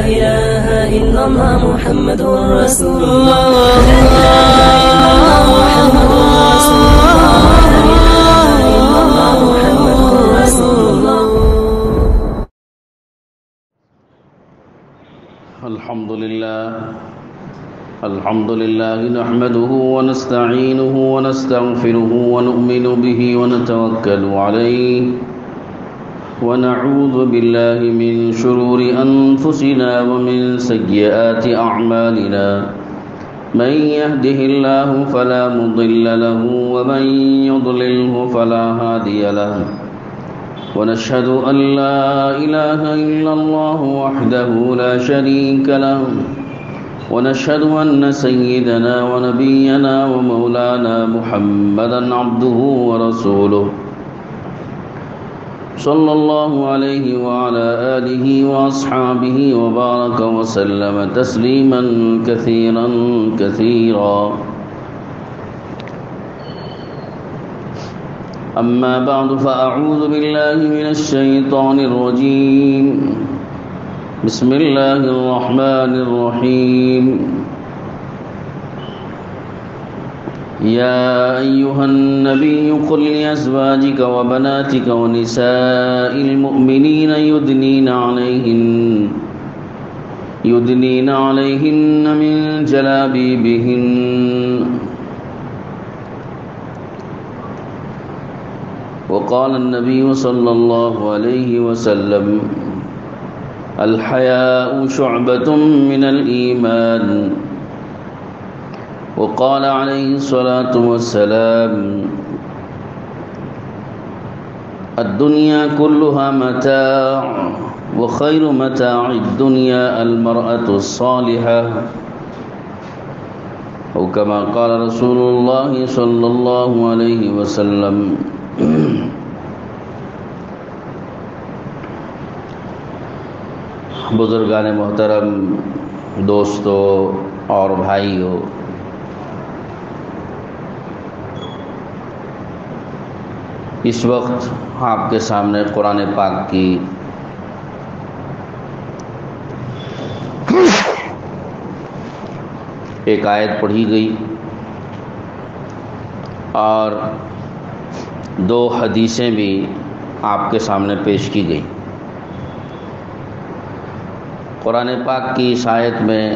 إله إلا الله محمد رسول الله لا إله إلا الله محمد رسول الله لا إله إلا الله محمد رسول الله. الحمد لله نحمده ونستعينه ونستغفره ونؤمن به ونتوكل عليه ونعوذ بالله من شرور أنفسنا ومن سيئات أعمالنا من يهده الله فلا مضل له ومن يضلله فلا هادي له ونشهد أن لا إله إلا الله وحده لا شريك له ونشهد أن سيدنا ونبينا ومولانا محمدا عبده ورسوله صلى الله عليه وعلى آله وأصحابه وبارك وسلم تسليما كثيرا كثيرا. أما بعد فأعوذ بالله من الشيطان الرجيم. بسم الله الرحمن الرحيم. يا أيها النبي قل لأزواجك وبناتك ونساء المؤمنين يدنين عليهن من جلابيبهن. وقال النبي صلى الله عليه وسلم الحياء شعبة من الإيمان. وقال عليه الصلاة والسلام الدنيا كلها متاع وخير متاع الدنيا المرأة الصالحة أو كما قال رسول الله صلى الله عليه وسلم. بزرگان محترم، دوستو اور بھائیو، اس وقت آپ کے سامنے قرآن پاک کی ایک آیت پڑھی گئی اور دو حدیثیں بھی آپ کے سامنے پیش کی گئی. قرآن پاک کی اس آیت میں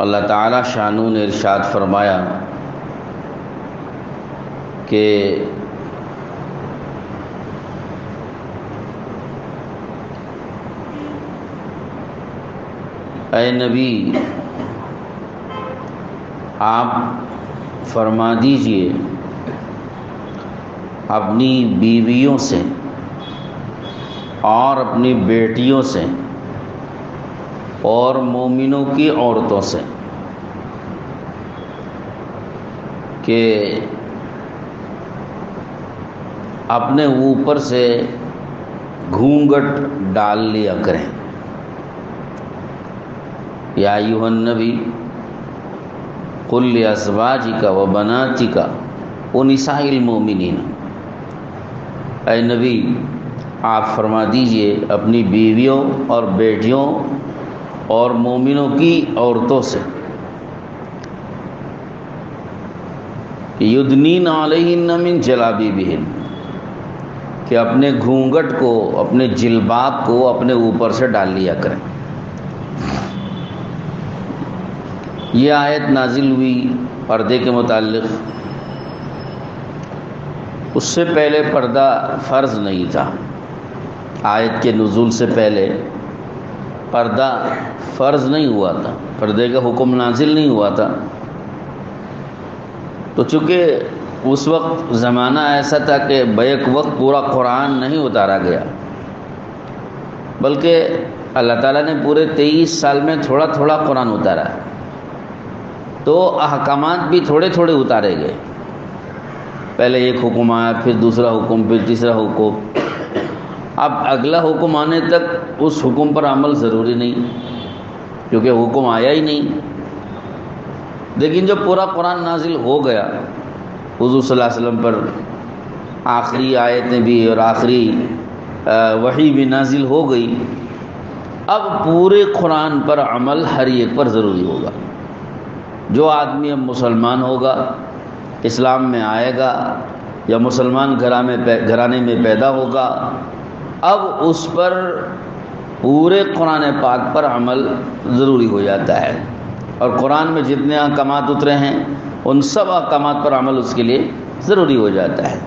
اللہ تعالی شانو نے ارشاد فرمایا کہ اے نبی، آپ فرما دیجئے اپنی بیویوں سے اور اپنی بیٹیوں سے اور مومنوں کی عورتوں سے کہ اپنے اوپر سے گھونگھٹ ڈال لیا کریں. یا ایھا النبی قل لازواجک وبناتک ونساء المؤمنین. اے نبی، آپ فرما دیجئے اپنی بیویوں اور بیٹیوں اور مومنوں کی عورتوں سے یدنین علیہن من جلابیبہن، کہ اپنے گھونگھٹ کو، اپنے جلباب کو اپنے اوپر سے ڈال لیا کریں. یہ آیت نازل ہوئی پردے کے متعلق. اس سے پہلے پردہ فرض نہیں تھا. آیت کے نزول سے پہلے پردہ فرض نہیں ہوا تھا، پردے کا حکم نازل نہیں ہوا تھا. تو چونکہ اس وقت زمانہ ایسا تھا کہ بیک وقت پورا قرآن نہیں اتارا گیا، بلکہ اللہ تعالیٰ نے پورے 23 سال میں تھوڑا تھوڑا قرآن اتارا، تو احکامات بھی تھوڑے تھوڑے اتارے گئے. پہلے ایک حکم آیا، پھر دوسرا حکم، پھر تیسرا حکم. اب اگلا حکم آنے تک اس حکم پر عمل ضروری نہیں، کیونکہ حکم آیا ہی نہیں. لیکن جب پورا قرآن نازل ہو گیا، حضور صلی اللہ علیہ وسلم پر آخری آیتیں بھی اور آخری وحی بھی نازل ہو گئی، اب پورے قرآن پر عمل ہر ایک پر ضروری ہوگا. جو آدمی اب مسلمان ہوگا، اسلام میں آئے گا یا مسلمان گھرانے میں پیدا ہوگا، اب اس پر پورے قرآن پاک پر عمل ضروری ہو جاتا ہے. اور قرآن میں جتنے احکامات اترے ہیں ان سب احکامات پر عمل اس کے لیے ضروری ہو جاتا ہے.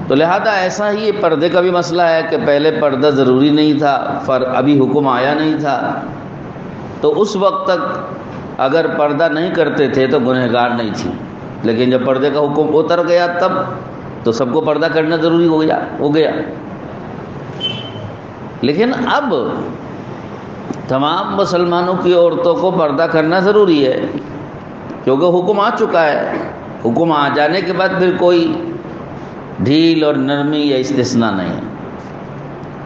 تو لہذا ایسا ہی یہ پردے کا بھی مسئلہ ہے کہ پہلے پردہ ضروری نہیں تھا، ابھی حکم آیا نہیں تھا، تو اس وقت تک اگر پردہ نہیں کرتے تھے تو گنہگار نہیں تھی. لیکن جب پردے کا حکم اتر گیا تب تو سب کو پردہ کرنا ضروری ہو گیا. لیکن اب تمام مسلمانوں کی عورتوں کو پردہ کرنا ضروری ہے، کیونکہ حکم آ چکا ہے. حکم آ جانے کے بعد پھر کوئی ڈھیل اور نرمی یا استثناء نہیں ہے،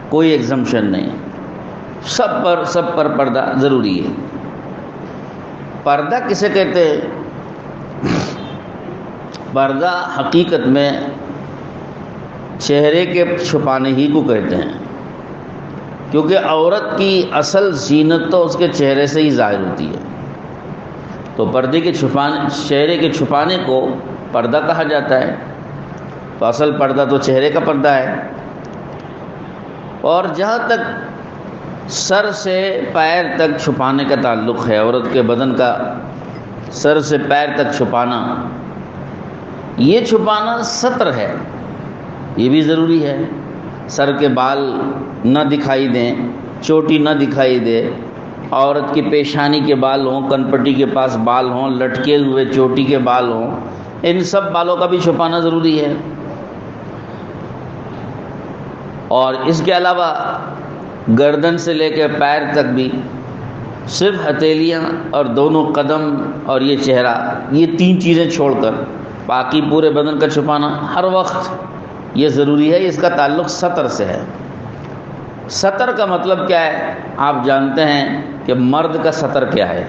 کوئی ایگزمپشن نہیں ہے، سب پر پردہ ضروری ہے. پردہ کسے کہتے ہیں؟ پردہ حقیقت میں چہرے کے چھپانے ہی کو کہتے ہیں، کیونکہ عورت کی اصل زینت تو اس کے چہرے سے ہی ظاہر ہوتی ہے. تو پردے کے چہرے کے چھپانے کو پردہ کہا جاتا ہے. تو اصل پردہ تو چہرے کا پردہ ہے. اور جہاں تک سر سے پیر تک چھپانے کا تعلق ہے، عورت کے بدن کا سر سے پیر تک چھپانا، یہ چھپانا ستر ہے، یہ بھی ضروری ہے. سر کے بال نہ دکھائی دیں، چوٹی نہ دکھائی دے، عورت کی پیشانی کے بال ہوں، کن پٹی کے پاس بال ہوں، لٹکے ہوئے چوٹی کے بال ہوں، ان سب بالوں کا بھی چھپانا ضروری ہے. اور اس کے علاوہ گردن سے لے کے پیر تک بھی صرف ہتھیلیاں اور دونوں قدم اور یہ چہرہ، یہ تین چیزیں چھوڑ کر باقی پورے بدن کا چھپانا ہر وقت یہ ضروری ہے. اس کا تعلق ستر سے ہے. ستر کا مطلب کیا ہے؟ آپ جانتے ہیں کہ مرد کا ستر کیا ہے.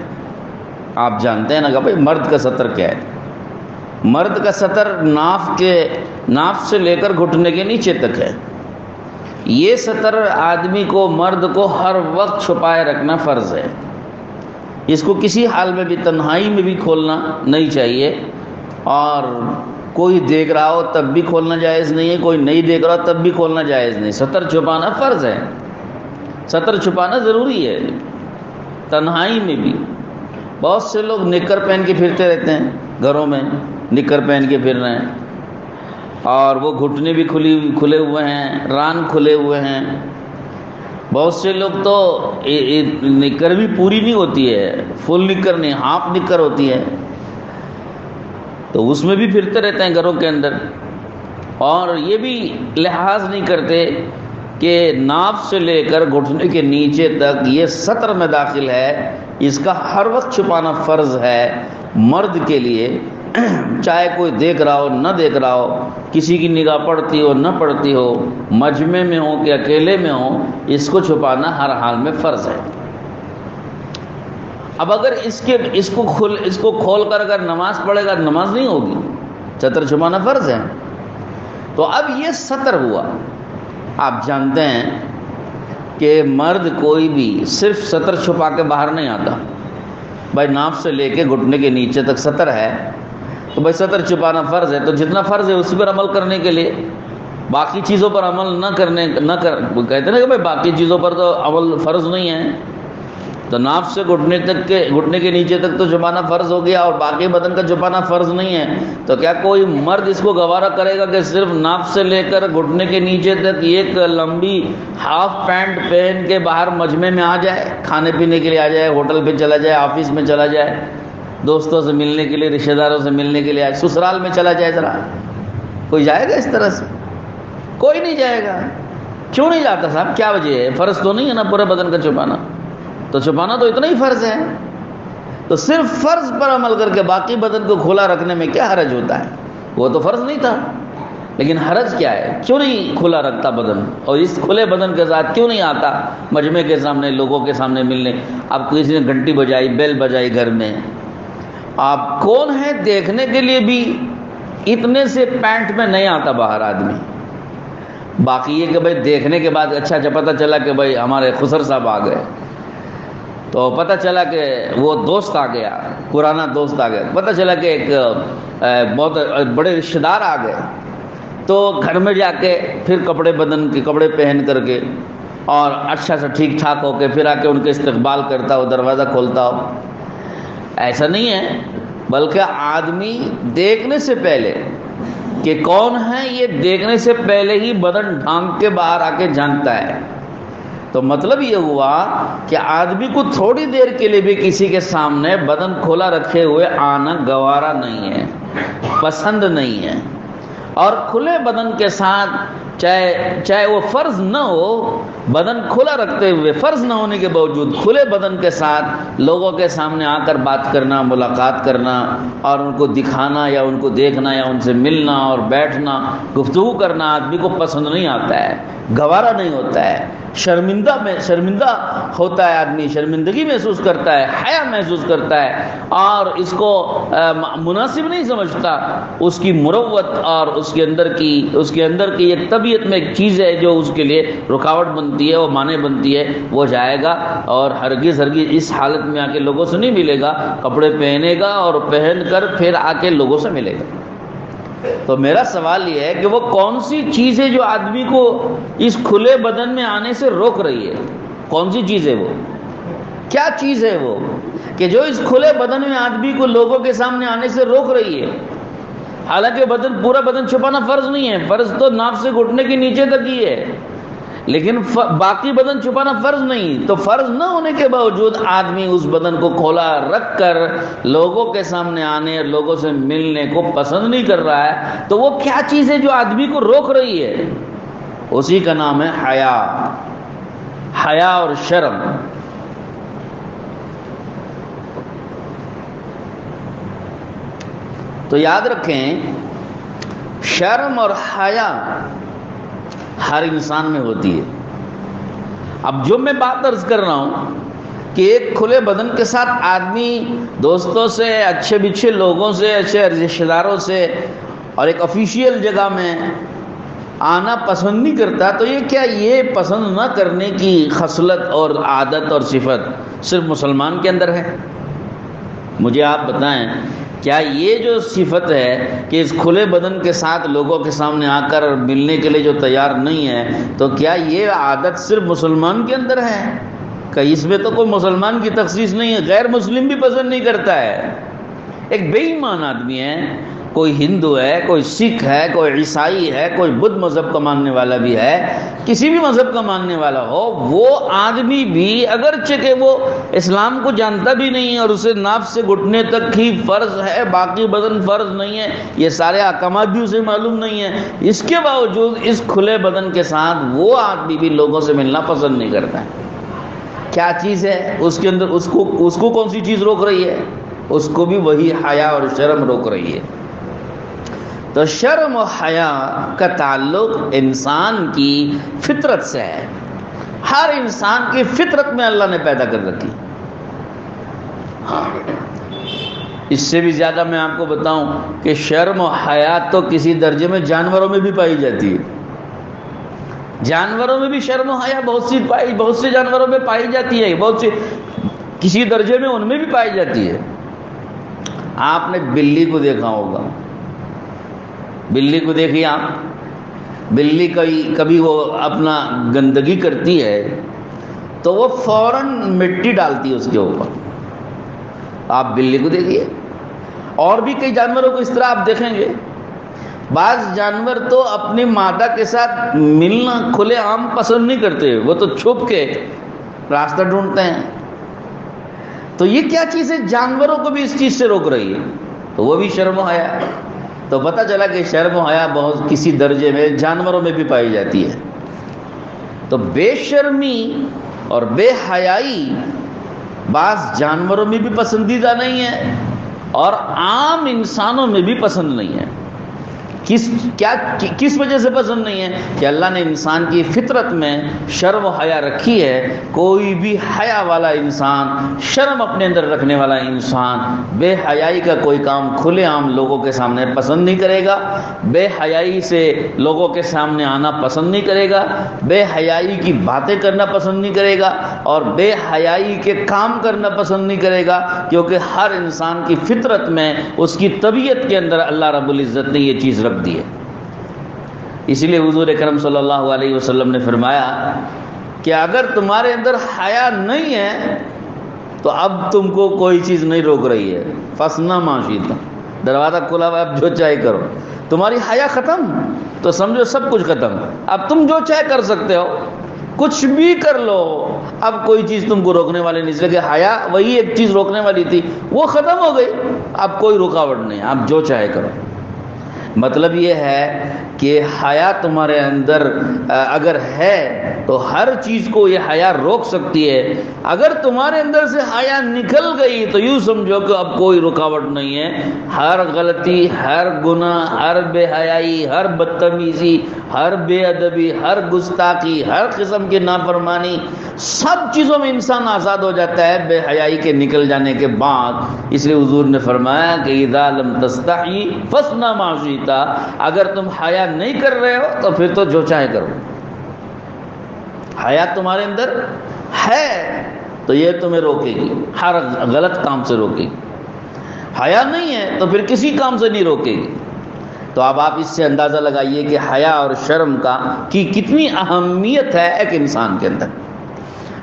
آپ جانتے ہیں نا کہ بھائی مرد کا ستر کیا ہے. مرد کا ستر ناف سے لے کر گھٹنے کے نیچے تک ہے. یہ ستر آدمی کو، مرد کو ہر وقت چھپائے رکھنا فرض ہے. اس کو کسی حال میں بھی، تنہائی میں بھی کھولنا نہیں چاہیے، اور کوئی دیکھ رہا ہو تب بھی کھولنا جائز نہیں ہے، کوئی نہیں دیکھ رہا ہو تب بھی کھولنا جائز نہیں. ستر چھپانا فرض ہے، ستر چھپانا ضروری ہے. تنہائی میں بھی بہت سے لوگ نکر پہن کے پھرتے رہتے ہیں، گھروں میں نکر پہن کے پھر رہے ہیں، اور وہ گھٹنے بھی کھلے ہوئے ہیں، ران کھلے ہوئے ہیں. بہت سے لوگ تو نکر بھی پوری نہیں ہوتی ہے، فل نکر نہیں، ہاف نکر ہوتی ہے، تو اس میں بھی پھرتے رہتے ہیں گھروں کے اندر. اور یہ بھی لحاظ نہیں کرتے کہ ناف سے لے کر گھٹنے کے نیچے تک یہ ستر میں داخل ہے، اس کا ہر وقت چھپانا فرض ہے مرد کے لیے. چاہے کوئی دیکھ رہا ہو نہ دیکھ رہا ہو، کسی کی نگاہ پڑتی ہو نہ پڑتی ہو، مجمع میں ہو کہ اکیلے میں ہو، اس کو چھپانا ہر حال میں فرض ہے. اب اگر اس کو کھول کر اگر نماز پڑھے گا، نماز نہیں ہوگی. ستر چھپانا فرض ہے. تو اب یہ ستر ہوا. آپ جانتے ہیں کہ مرد کوئی بھی صرف ستر چھپا کے باہر نہیں آتا. بھائی ناف سے لے کے گھٹنے کے نیچے تک ستر ہے، تو بھائی ستر چھپانا فرض ہے. تو جتنا فرض ہے اسی پر عمل کرنے کے لیے، باقی چیزوں پر عمل کہتے ہیں نا کہ بھائی باقی چیزوں پر تو عمل فرض نہیں ہے. تو ناف سے گھٹنے کے نیچے تک تو چھپانا فرض ہو گیا، اور باقی بدن کا چھپانا فرض نہیں ہے. تو کیا کوئی مرد اس کو گوارا کرے گا کہ صرف ناف سے لے کر گھٹنے کے نیچے تک ایک لمبی ہاف پینٹ پہن کے باہر مجمع میں آ جائے، کھانے پینے کے لیے آ جائے، ہوٹل پہ چلا جائے، آفس میں چلا جائے، دوستوں سے ملنے کے لیے، رشتہ داروں سے ملنے کے لیے آئے، سسرال میں چلا جائے؟ ذرا کوئی جائے گا اس طرح سے؟ کوئی نہیں جائے گا. کیوں نہیں جاتا صاحب؟ کیا وجہ ہے؟ فرض تو نہیں ہے نا پورے بدن کا چھپانا؟ تو چھپانا تو اتنا ہی فرض ہے. تو صرف فرض پر عمل کر کے باقی بدن کو کھلا رکھنے میں کیا حرج ہوتا ہے؟ وہ تو فرض نہیں تھا. لیکن حرج کیا ہے؟ کیوں نہیں کھلا رکھتا بدن؟ اور اس کھلے بدن کے ساتھ کیوں نہیں آتا مجمع کے سامنے، لوگوں کے سامنے ملنے؟ اب کسی نے گھنٹی بجائی، بیل بجائی گھر میں، آپ کون ہیں دیکھنے کے لیے بھی اتنے سے پینٹ میں نہیں آتا باہر آدمی. باقی یہ کہ بھائی دیکھنے کے بعد اچھا پتہ چلا کہ بھائی ہمارے خسر صاحب آ گئے، تو پتہ چلا کہ وہ دوست آ گیا، پرانا دوست آ گیا، پتہ چلا کہ ایک بہت بڑے رشتہ دار آ گئے، تو گھر میں جا کے پھر بدن کے کپڑے پہن کر کے اور اچھا سا ٹھیک ٹھاک ہو کے پھر آ کے ان کے استقبال کرتا ہو، دروازہ کھولتا ہو۔ ایسا نہیں ہے، بلکہ آدمی دیکھنے سے پہلے کہ کون ہے، یہ دیکھنے سے پہلے ہی بدن ڈھانک کے باہر آ کے جانتا ہے۔ تو مطلب یہ ہوا کہ آدمی کو تھوڑی دیر کے لیے بھی کسی کے سامنے بدن کھولا رکھے ہوئے آنا گوارا نہیں ہے، پسند نہیں ہے۔ اور کھلے بدن کے ساتھ چاہے وہ فرض نہ ہو، بدن کھلا رکھتے ہوئے فرض نہ ہونے کے باوجود کھلے بدن کے ساتھ لوگوں کے سامنے آ کر بات کرنا، ملاقات کرنا اور ان کو دکھانا یا ان کو دیکھنا یا ان سے ملنا اور بیٹھنا، گفتگو کرنا آدمی کو پسند نہیں آتا ہے، گوارا نہیں ہوتا ہے، شرمندہ ہوتا ہے، آدمی شرمندگی محسوس کرتا ہے، حیا محسوس کرتا ہے اور اس کو مناسب نہیں سمجھتا۔ اس کی مروت اور اس کے اندر کی ایک طبیعت میں ایک چیز ہے جو اس کے لیے رکاوٹ بنتی ہے، وہ مانع بنتی ہے، وہ جائے گا اور ہرگز اس حالت میں آ کے لوگوں سے نہیں ملے گا، کپڑے پہنے گا اور پہن کر پھر آ کے لوگوں سے ملے گا۔ تو میرا سوال یہ ہے کہ وہ کون سی چیز ہے جو آدمی کو اس کھلے بدن میں آنے سے روک رہی ہے؟ کون سی چیز ہے وہ؟ کیا چیز ہے وہ کہ جو اس کھلے بدن میں آدمی کو لوگوں کے سامنے آنے سے روک رہی ہے؟ حالانکہ پورا بدن چھپانا فرض نہیں ہے، فرض تو ناف سے گھٹنے کے نیچے تک ہی ہے، لیکن باقی بدن چھپانا فرض نہیں۔ تو فرض نہ ہونے کے باوجود آدمی اس بدن کو کھولا رکھ کر لوگوں کے سامنے آنے اور لوگوں سے ملنے کو پسند نہیں کر رہا ہے، تو وہ کیا چیز ہے جو آدمی کو روک رہی ہے؟ اسی کا نام ہے حیا اور شرم۔ تو یاد رکھیں، شرم اور حیا ہر انسان میں ہوتی ہے۔ اب جو میں بات عرض کر رہا ہوں کہ ایک کھلے بدن کے ساتھ آدمی دوستوں سے، اچھے بچھے لوگوں سے، اچھے رشتہ داروں سے اور ایک آفیشیل جگہ میں آنا پسند نہیں کرتا، تو یہ پسند نہ کرنے کی خصلت اور عادت اور صفت صرف مسلمان کے اندر ہے؟ مجھے آپ بتائیں، کیا یہ جو صفت ہے کہ اس کھلے بدن کے ساتھ لوگوں کے سامنے آ کر ملنے کے لیے جو تیار نہیں ہے، تو کیا یہ عادت صرف مسلمان کے اندر ہے؟ کہ اس میں تو کوئی مسلمان کی تخصیص نہیں ہے، غیر مسلم بھی پسند نہیں کرتا ہے۔ ایک بے ایمان آدمی ہے، کوئی ہندو ہے، کوئی سکھ ہے، کوئی عیسائی ہے، کوئی بدھ مذہب کا ماننے والا بھی ہے، کسی بھی مذہب کا ماننے والا ہو، وہ آدمی بھی اگرچہ کہ وہ اسلام کو جانتا بھی نہیں ہے اور اسے ناف سے گھٹنے تک ہی فرض ہے، باقی بدن فرض نہیں ہے، یہ سارے احکامات بھی اسے معلوم نہیں ہے، اس کے باوجود اس کھلے بدن کے ساتھ وہ آدمی بھی لوگوں سے ملنا پسند نہیں کرتا ہے۔ کیا چیز ہے اس کے اندر؟ اس کو کون سی چیز روک رہی ہے؟ اس کو بھی وہی حیا اور شرم روک رہی ہے۔ تو شرم و حیا کا تعلق انسان کی فطرت سے ہے، ہر انسان کی فطرت میں اللہ نے پیدا کر رکھی۔ اس سے بھی زیادہ میں آپ کو بتاؤں کہ شرم و حیا تو کسی درجے میں جانوروں میں بھی پائی جاتی ہے۔ جانوروں میں بھی شرم و حیا بہت سے جانوروں میں پائی جاتی ہے، بہت سے کسی درجے میں ان میں بھی پائی جاتی ہے۔ آپ نے بلی کو دیکھا ہوگا، بلی کو دیکھیے آپ، بلی کبھی وہ اپنا گندگی کرتی ہے تو وہ فوراً مٹی ڈالتی ہے اس کے اوپر، آپ بلی کو دیکھیے۔ اور بھی کئی جانوروں کو اس طرح آپ دیکھیں گے، بعض جانور تو اپنی مادہ کے ساتھ ملنا کھلے عام پسند نہیں کرتے، وہ تو چھپ کے راستہ ڈھونڈتے ہیں۔ تو یہ کیا چیز ہے جانوروں کو بھی اس چیز سے روک رہی ہے؟ تو وہ بھی شرم و حیا۔ تو پتہ چلا کہ شرم و حیا بہت کسی درجے میں جانوروں میں بھی پائی جاتی ہے۔ تو بے شرمی اور بے حیائی بعض جانوروں میں بھی پسندیدہ نہیں ہے اور عام انسانوں میں بھی پسند نہیں ہے۔ کس وجہ سے پسند نہیں ہے؟ کہ اللہ نے انسان کی فطرت میں شرم و حیا رکھی ہے. کوئی بھی حیا والا انسان، شرم اپنے اندر رکھنے والا انسان بے حیائی کا کوئی کام کھلے عام لوگوں کے سامنے پسند نہیں کرے گا، بے حیائی سے لوگوں کے سامنے آنا پسند نہیں کرے گا، بے حیائی کی باتیں کرنا پسند نہیں کرے گا، اور بے حیائی کے کام کرنا پسند نہیں کرے گا، کیونکہ ہر انسان کی فطرت میں، اس کی طبیعت کے اندر اللہ رب العزت نے یہ چیز رکھ دی ہے. اسی لیے حضور اکرم صلی اللہ علیہ وسلم نے فرمایا کہ اگر تمہارے اندر حیا نہیں ہے تو اب تم کو کوئی چیز نہیں روک رہی ہے. فَاسْنَعْ مَا شِئْتَ، دروازہ کھلا ہوا ہے، اب جو چاہے کرو. تمہاری حیا ختم تو سمجھو سب کچھ ختم. اب تم جو چاہے کر سکتے ہو، کچھ بھی کر لو، اب کوئی چیز تم کو روکنے والی نہیں. اس لیے کہ حیا وہی ایک چیز روکنے والی تھی، وہ ختم ہو گئی، اب کوئی رکاوٹ نہیں، اب جو چاہے کرو. مطلب یہ ہے کہ حیا تمہارے اندر اگر ہے تو ہر چیز کو یہ حیا روک سکتی ہے. اگر تمہارے اندر سے حیا نکل گئی تو یوں سمجھو کہ اب کوئی رکاوٹ نہیں ہے. ہر غلطی، ہر گناہ، ہر بے حیائی، ہر بدتمیزی، ہر بے ادبی، ہر گستاخی، ہر قسم کی نافرمانی، سب چیزوں میں انسان آزاد ہو جاتا ہے بے حیائی کے نکل جانے کے بعد. اس لیے حضور نے فرمایا کہ اذا لم تستحی فاصنع ما شئت، اگر تم حیا نہیں کر رہے ہو تو پھر تو جو چاہے کرو. حیا تمہارے اندر ہے تو یہ تمہیں روکے گی، ہر غلط کام سے روکے گی. حیا نہیں ہے تو پھر کسی کام سے نہیں روکے گی. تو اب آپ اس سے اندازہ لگائیے کہ حیا اور شرم کی کتنی اہمیت ہے ایک انسان کے اندر.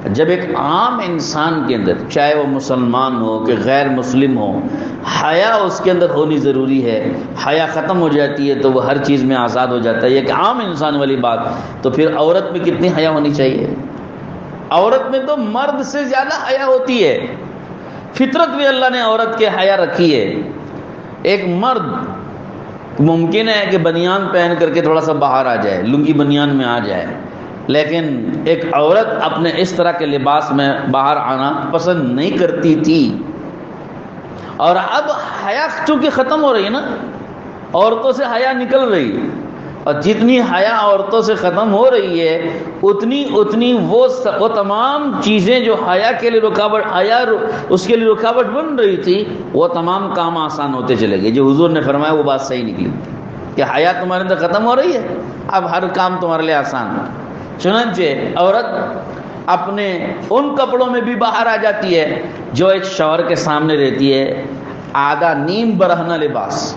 جب ایک عام انسان کے اندر، چاہے وہ مسلمان ہو کہ غیر مسلم ہو، حیا اس کے اندر ہونی ضروری ہے. حیا ختم ہو جاتی ہے تو وہ ہر چیز میں آزاد ہو جاتا ہے. یہ ایک عام انسان والی بات. تو پھر عورت میں کتنی حیا ہونی چاہیے؟ عورت میں تو مرد سے زیادہ حیا ہوتی ہے. فطرت میں اللہ نے عورت کے حیا رکھی ہے. ایک مرد ممکن ہے کہ بنیان پہن کر کے تھوڑا سا باہر آ جائے، لنگی بنیان میں آ جائے، لیکن ایک عورت اپنے اس طرح کے لباس میں باہر آنا پسند نہیں کرتی تھی. اور اب حیا چونکہ ختم ہو رہی ہے نا، عورتوں سے حیا نکل رہی ہے، اور جتنی حیا عورتوں سے ختم ہو رہی ہے اتنی وہ تمام چیزیں جو حیا کے لیے اس کے لیے رکاوٹ بن رہی تھی، وہ تمام کام آسان ہوتے چلے گئے. جو حضور نے فرمایا وہ بات صحیح نکلی کہ حیا تمہارے اندر ختم ہو رہی ہے، اب ہر کام تمہارے لیے آسان ہے. چنانچہ عورت اپنے ان کپڑوں میں بھی باہر آ جاتی ہے جو ایک شوہر کے سامنے رہتی ہے. آدھا نیم برہنہ لباس،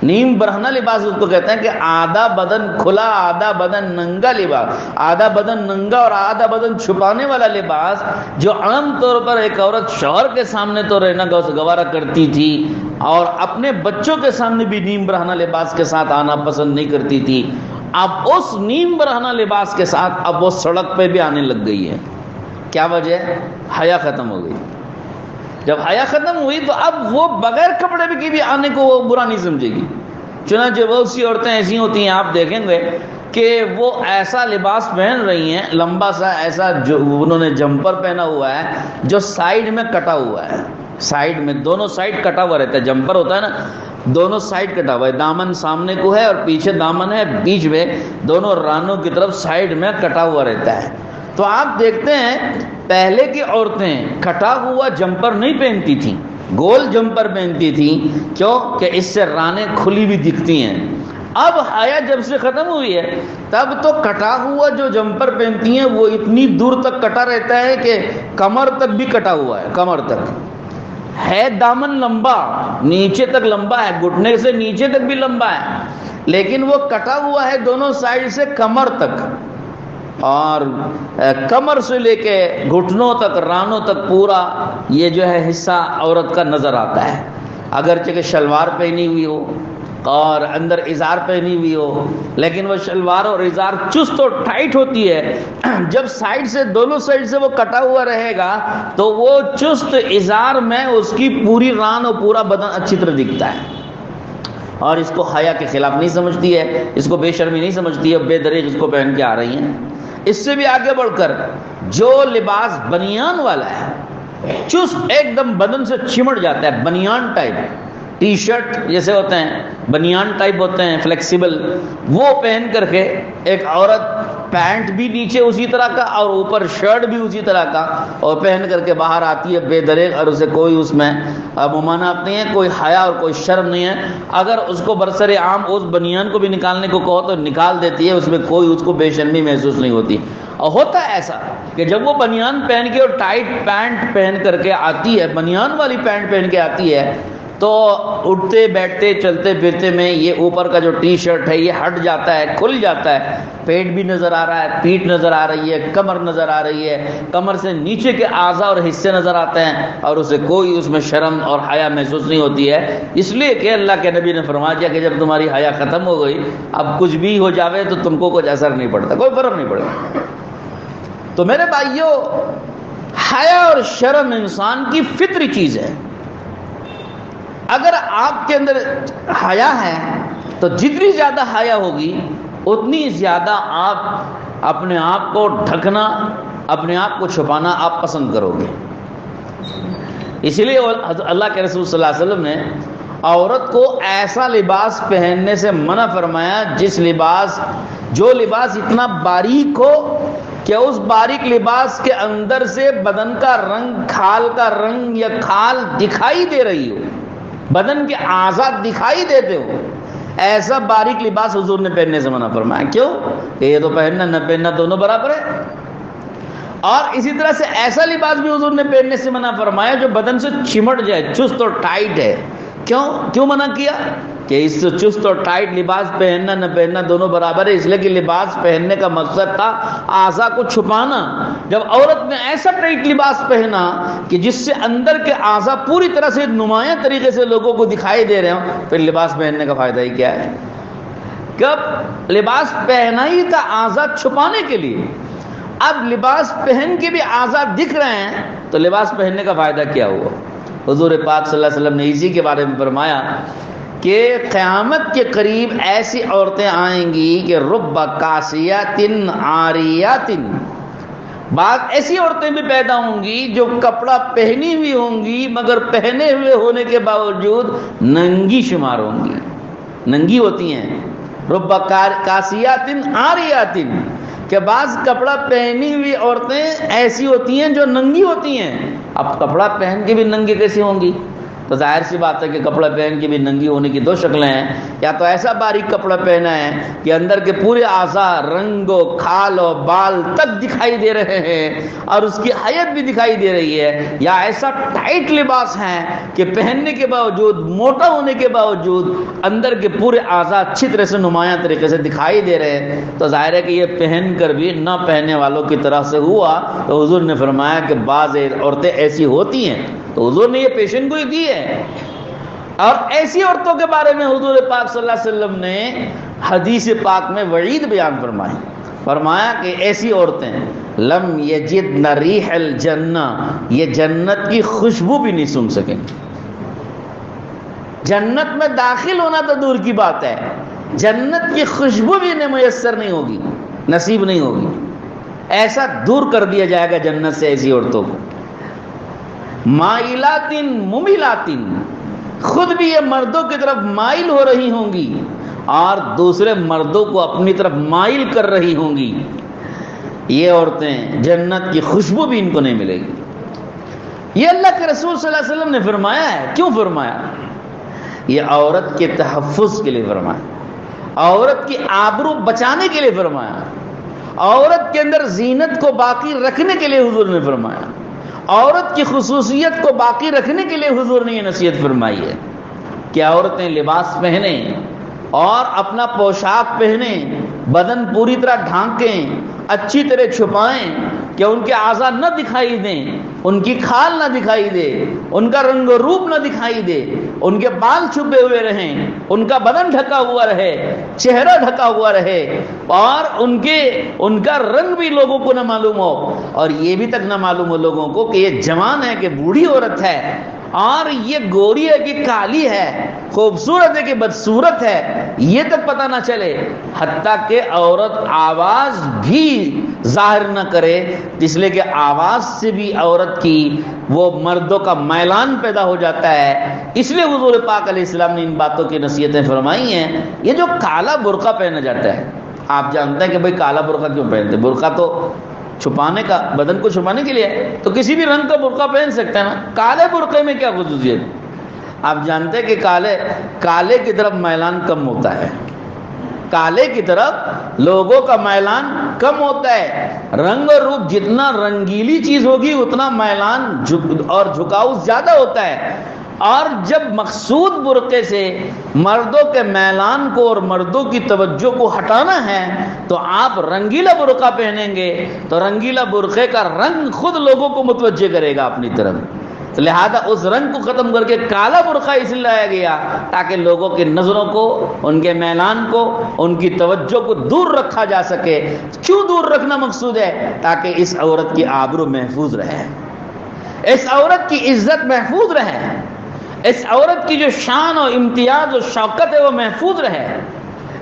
نیم برہنہ لباس اس کو کہتے ہیں کہ آدھا بدن کھلا، آدھا بدن ننگا لباس، آدھا بدن ننگا اور آدھا بدن چھپانے والا لباس، جو عام طور پر ایک عورت شوہر کے سامنے تو رہنا گوارا کرتی تھی اور اپنے بچوں کے سامنے بھی نیم برہنہ لباس کے ساتھ آنا پسند نہیں کرتی تھی. اب اس نیم برہنہ لباس کے ساتھ اب وہ سڑک پہ بھی آنے لگ گئی ہے. کیا وجہ ہے؟ حیا ختم ہو گئی. جب حیا ختم ہوئی تو اب وہ بغیر کپڑے کی بھی آنے کو وہ برا نہیں سمجھے گی. چنانچہ بہت سی عورتیں ایسی ہوتی ہیں، آپ دیکھیں گے کہ وہ ایسا لباس پہن رہی ہیں، لمبا سا ایسا، جو انہوں نے جمپر پہنا ہوا ہے جو سائیڈ میں کٹا ہوا ہے، سائیڈ میں دونوں سائیڈ کٹا ہوا رہتا ہے. جمپر ہوتا ہے نا، دونوں سائیڈ کٹا ہوا ہے، دامن سامنے کو ہے اور پیچھے دامن ہے، بیچ میں دونوں رانوں کی طرف سائیڈ میں کٹا ہوا رہتا ہے. تو آپ دیکھتے ہیں پہلے کی عورتیں کٹا ہوا جمپر نہیں پہنتی تھیں، گول جمپر پہنتی تھیں. کیوں؟ کہ اس سے رانیں کھلی بھی دکھتی ہیں. اب حیا جب سے ختم ہوئی ہے تب تو کٹا ہوا جو جمپر پہنتی ہیں وہ اتنی دور تک کٹا رہتا ہے کہ کمر تک بھی کٹا ہوا ہے، کمر تک ہے. دامن لمبا، نیچے تک لمبا ہے، گھٹنے سے نیچے تک بھی لمبا ہے، لیکن وہ کٹا ہوا ہے دونوں سائیڈ سے کمر تک، اور کمر سے لے کے گھٹنوں تک، رانوں تک پورا یہ جو ہے حصہ عورت کا نظر آتا ہے. اگرچہ کہ شلوار پہنی ہوئی ہو اور اندر ازار پہنی ہوئی ہو، لیکن وہ شلوار اور ازار چست اور ٹائٹ ہوتی ہے. جب سائیڈ سے، دونوں سائیڈ سے وہ کٹا ہوا رہے گا تو وہ چست ازار میں اس کی پوری ران اور پورا بدن اچھی طرح دکھتا ہے. اور اس کو حیا کے خلاف نہیں سمجھتی ہے، اس کو بے شرمی نہیں سمجھتی ہے، بے دریغ اس کو پہن کے آ رہی ہیں. اس سے بھی آگے بڑھ کر جو لباس بنیان والا ہے، چست ایک دم بدن سے چمٹ جاتا ہے، بنیان ٹائپ، ٹی شرٹ جیسے ہوتے ہیں، بنیان ٹائپ ہوتے ہیں فلیکسیبل، وہ پہن کر کے ایک عورت پینٹ بھی نیچے اسی طرح کا اور اوپر شرٹ بھی اسی طرح کا اور پہن کر کے باہر آتی ہے بے دریغ، اور اسے کوئی اس میں ممانعت نہیں ہے، کوئی حیا اور کوئی شرم نہیں ہے. اگر اس کو برسر عام اس بنیان کو بھی نکالنے کو کہو تو نکال دیتی ہے، اس میں کوئی اس کو بے شرمی محسوس نہیں ہوتی. اور ہوتا ہے ایسا کہ جب وہ بنیان پہن کے اور ٹائٹ پینٹ پہن کر کے آتی ہے، بنیان والی پینٹ پہن کے آتی ہے، تو اٹھتے بیٹھتے چلتے پھرتے میں یہ اوپر کا جو ٹی شرٹ ہے یہ ہٹ جاتا ہے، کھل جاتا ہے، پیٹ بھی نظر آ رہا ہے، پیٹھ نظر آ رہی ہے، کمر نظر آ رہی ہے، کمر سے نیچے کے اعضاء اور حصے نظر آتے ہیں، اور اسے کوئی اس میں شرم اور حیا محسوس نہیں ہوتی ہے. اس لیے کہ اللہ کے نبی نے فرما دیا کہ جب تمہاری حیا ختم ہو گئی، اب کچھ بھی ہو جاوے تو تم کو کچھ اثر نہیں پڑتا، کوئی فرق نہیں پڑتا. تو میرے بھائیوں، حیا اور شرم انسان کی فطری چیز ہے. اگر آپ کے اندر حیا ہے تو جتنی زیادہ حیا ہوگی اتنی زیادہ آپ اپنے آپ کو ڈھکنا، اپنے آپ کو چھپانا آپ پسند کرو گے. اسی لیے اللہ کے رسول صلی اللہ علیہ وسلم نے عورت کو ایسا لباس پہننے سے منع فرمایا جو لباس اتنا باریک ہو کہ اس باریک لباس کے اندر سے بدن کا رنگ، کھال کا رنگ یا کھال دکھائی دے رہی ہو، بدن کے اعضاء دکھائی دیتے ہو، ایسا باریک لباس حضور نے پہننے سے منع فرمایا. کیوں؟ کہ یہ تو پہننا نہ پہننا دونوں برابر ہے. اور اسی طرح سے ایسا لباس بھی حضور نے پہننے سے منع فرمایا جو بدن سے چمٹ جائے، چست اور ٹائٹ ہے. کیوں منع کیا؟ کہ اس سے چست اور ٹائٹ لباس پہننا نہ پہننا دونوں برابر ہے، اس لیے کہ لباس پہننے کا مقصد تھا اعضاء کو چھپانا. جب عورت نے ایسا ٹائٹ لباس پہنا کہ جس سے اندر کے اعضاء پوری طرح سے نمایاں طریقے سے لوگوں کو دکھائی دے رہے ہوں، پھر لباس پہننے کا فائدہ ہی کیا ہے؟ کب لباس پہنا ہی تھا اعضاء چھپانے کے لیے، اب لباس پہن کے بھی اعضاء دکھ رہے ہیں تو لباس پہننے کا فائدہ کیا ہوا؟ حضور پاک صلی اللہ علیہ وسلم نے اسی کے بارے میں فرمایا کہ قیامت کے قریب ایسی عورتیں آئیں گی کہ رب کاسیات عاریات، بعض ایسی عورتیں بھی پیدا ہوں گی جو کپڑا پہنی ہوئی ہوں گی مگر پہنے ہوئے ہونے کے باوجود ننگی شمار ہوں گی، ننگی ہوتی ہیں. رب کاسیات عاریات، کہ بعض کپڑا پہنی ہوئی عورتیں ایسی ہوتی ہیں جو ننگی ہوتی ہیں. اب کپڑا پہن کے بھی ننگی کیسی ہوں گی؟ تو ظاہر سی بات ہے کہ کپڑا پہن کے بھی ننگی ہونے کی دو شکلیں ہیں. یا تو ایسا باریک کپڑا پہنا ہے کہ اندر کے پورے اعضاء، رنگ و کھال و بال تک دکھائی دے رہے ہیں اور اس کی حیت بھی دکھائی دے رہی ہے، یا ایسا ٹائٹ لباس ہے کہ پہننے کے باوجود، موٹا ہونے کے باوجود اندر کے پورے اعضاء اچھی طرح سے نمایاں طریقے سے دکھائی دے رہے ہیں. تو ظاہر ہے کہ یہ پہن کر بھی نہ پہننے والوں کی طرح سے ہوا. تو حضور نے فرمایا کہ بعض عورتیں ایسی ہوتی ہیں، تو حضور نے یہ پیشن گوئی دی ہے. اور ایسی عورتوں کے بارے میں حضور پاک صلی اللہ علیہ وسلم نے حدیث پاک میں وعید بیان فرمایا کہ ایسی عورتیں لم یجدن ریح الجنہ، یہ جنت کی خوشبو بھی نہیں سونگھ سکیں. جنت میں داخل ہونا تو دور کی بات ہے، جنت کی خوشبو بھی انہیں میسر نہیں ہوگی، نصیب نہیں ہوگی. ایسا دور کر دیا جائے گا جنت سے ایسی عورتوں کو. مائلات ممیلات، خود بھی یہ مردوں کی طرف مائل ہو رہی ہوں گی اور دوسرے مردوں کو اپنی طرف مائل کر رہی ہوں گی. یہ عورتیں جنت کی خوشبو بھی ان کو نہیں ملے گی. یہ اللہ کے رسول صلی اللہ علیہ وسلم نے فرمایا ہے. کیوں فرمایا؟ یہ عورت کے تحفظ کے لیے فرمایا، عورت کی آبرو بچانے کے لیے فرمایا، عورت کے اندر زینت کو باقی رکھنے کے لیے حضور نے فرمایا، عورت کی خصوصیت کو باقی رکھنے کے لیے حضور نے یہ نصیحت فرمائی ہے کہ عورتیں لباس پہنیں اور اپنا پوشاک پہنیں، بدن پوری طرح ڈھانکیں، اچھی طرح چھپائیں کہ ان کے اعضاء نہ دکھائی دیں، ان کی کھال نہ دکھائی دے، ان کا رنگ و روپ نہ دکھائی دے، ان کے بال چھپے ہوئے رہیں، ان کا بدن ڈھکا ہوا رہے، چہرہ ڈھکا ہوا رہے، اور ان کا رنگ بھی لوگوں کو نہ معلوم ہو، اور یہ بھی تک نہ معلوم ہو لوگوں کو کہ یہ جوان ہے کہ بوڑھی عورت ہے، اور یہ گوری ہے کہ کالی ہے، خوبصورت ہے کہ بدصورت ہے، یہ تک پتہ نہ چلے. حتیٰ کہ عورت آواز بھی ظاہر نہ کرے، اس لیے کہ آواز سے بھی عورت کی وہ مردوں کا میلان پیدا ہو جاتا ہے۔ اس لیے حضور پاک علیہ السلام نے ان باتوں کی نصیحتیں فرمائی ہیں۔ یہ جو کالا برقع پہنا جاتا ہے، آپ جانتے ہیں کہ بھئی کالا برقع کیوں پہنتے ہیں؟ برقع تو چھپانے کا، بدن کو چھپانے کے لیے ہے، تو کسی بھی رنگ کا برقع پہن سکتے ہیں نا، کالے برقعے میں کیا خصوصیت؟ آپ جانتے ہیں کہ کالے کی طرف میلان کم ہوتا ہے، کالے کی طرف لوگوں کا میلان کم ہوتا ہے۔ رنگ اور روپ جتنا رنگیلی چیز ہوگی اتنا میلان اور جھکاؤ زیادہ ہوتا ہے۔ اور جب مقصود برقعے سے مردوں کے میلان کو اور مردوں کی توجہ کو ہٹانا ہے تو آپ رنگیلا برقع پہنیں گے تو رنگیلا برقعے کا رنگ خود لوگوں کو متوجہ کرے گا اپنی طرف، تو لہذا اس رنگ کو ختم کر کے کالا برقع اس لیے لایا گیا تاکہ لوگوں کی نظروں کو، ان کے میلان کو، ان کی توجہ کو دور رکھا جا سکے۔ کیوں دور رکھنا مقصود ہے؟ تاکہ اس عورت کی آبرو محفوظ رہے، اس عورت کی عزت محفوظ رہے، اس عورت کی جو شان اور امتیاز اور شوکت ہے وہ محفوظ رہے،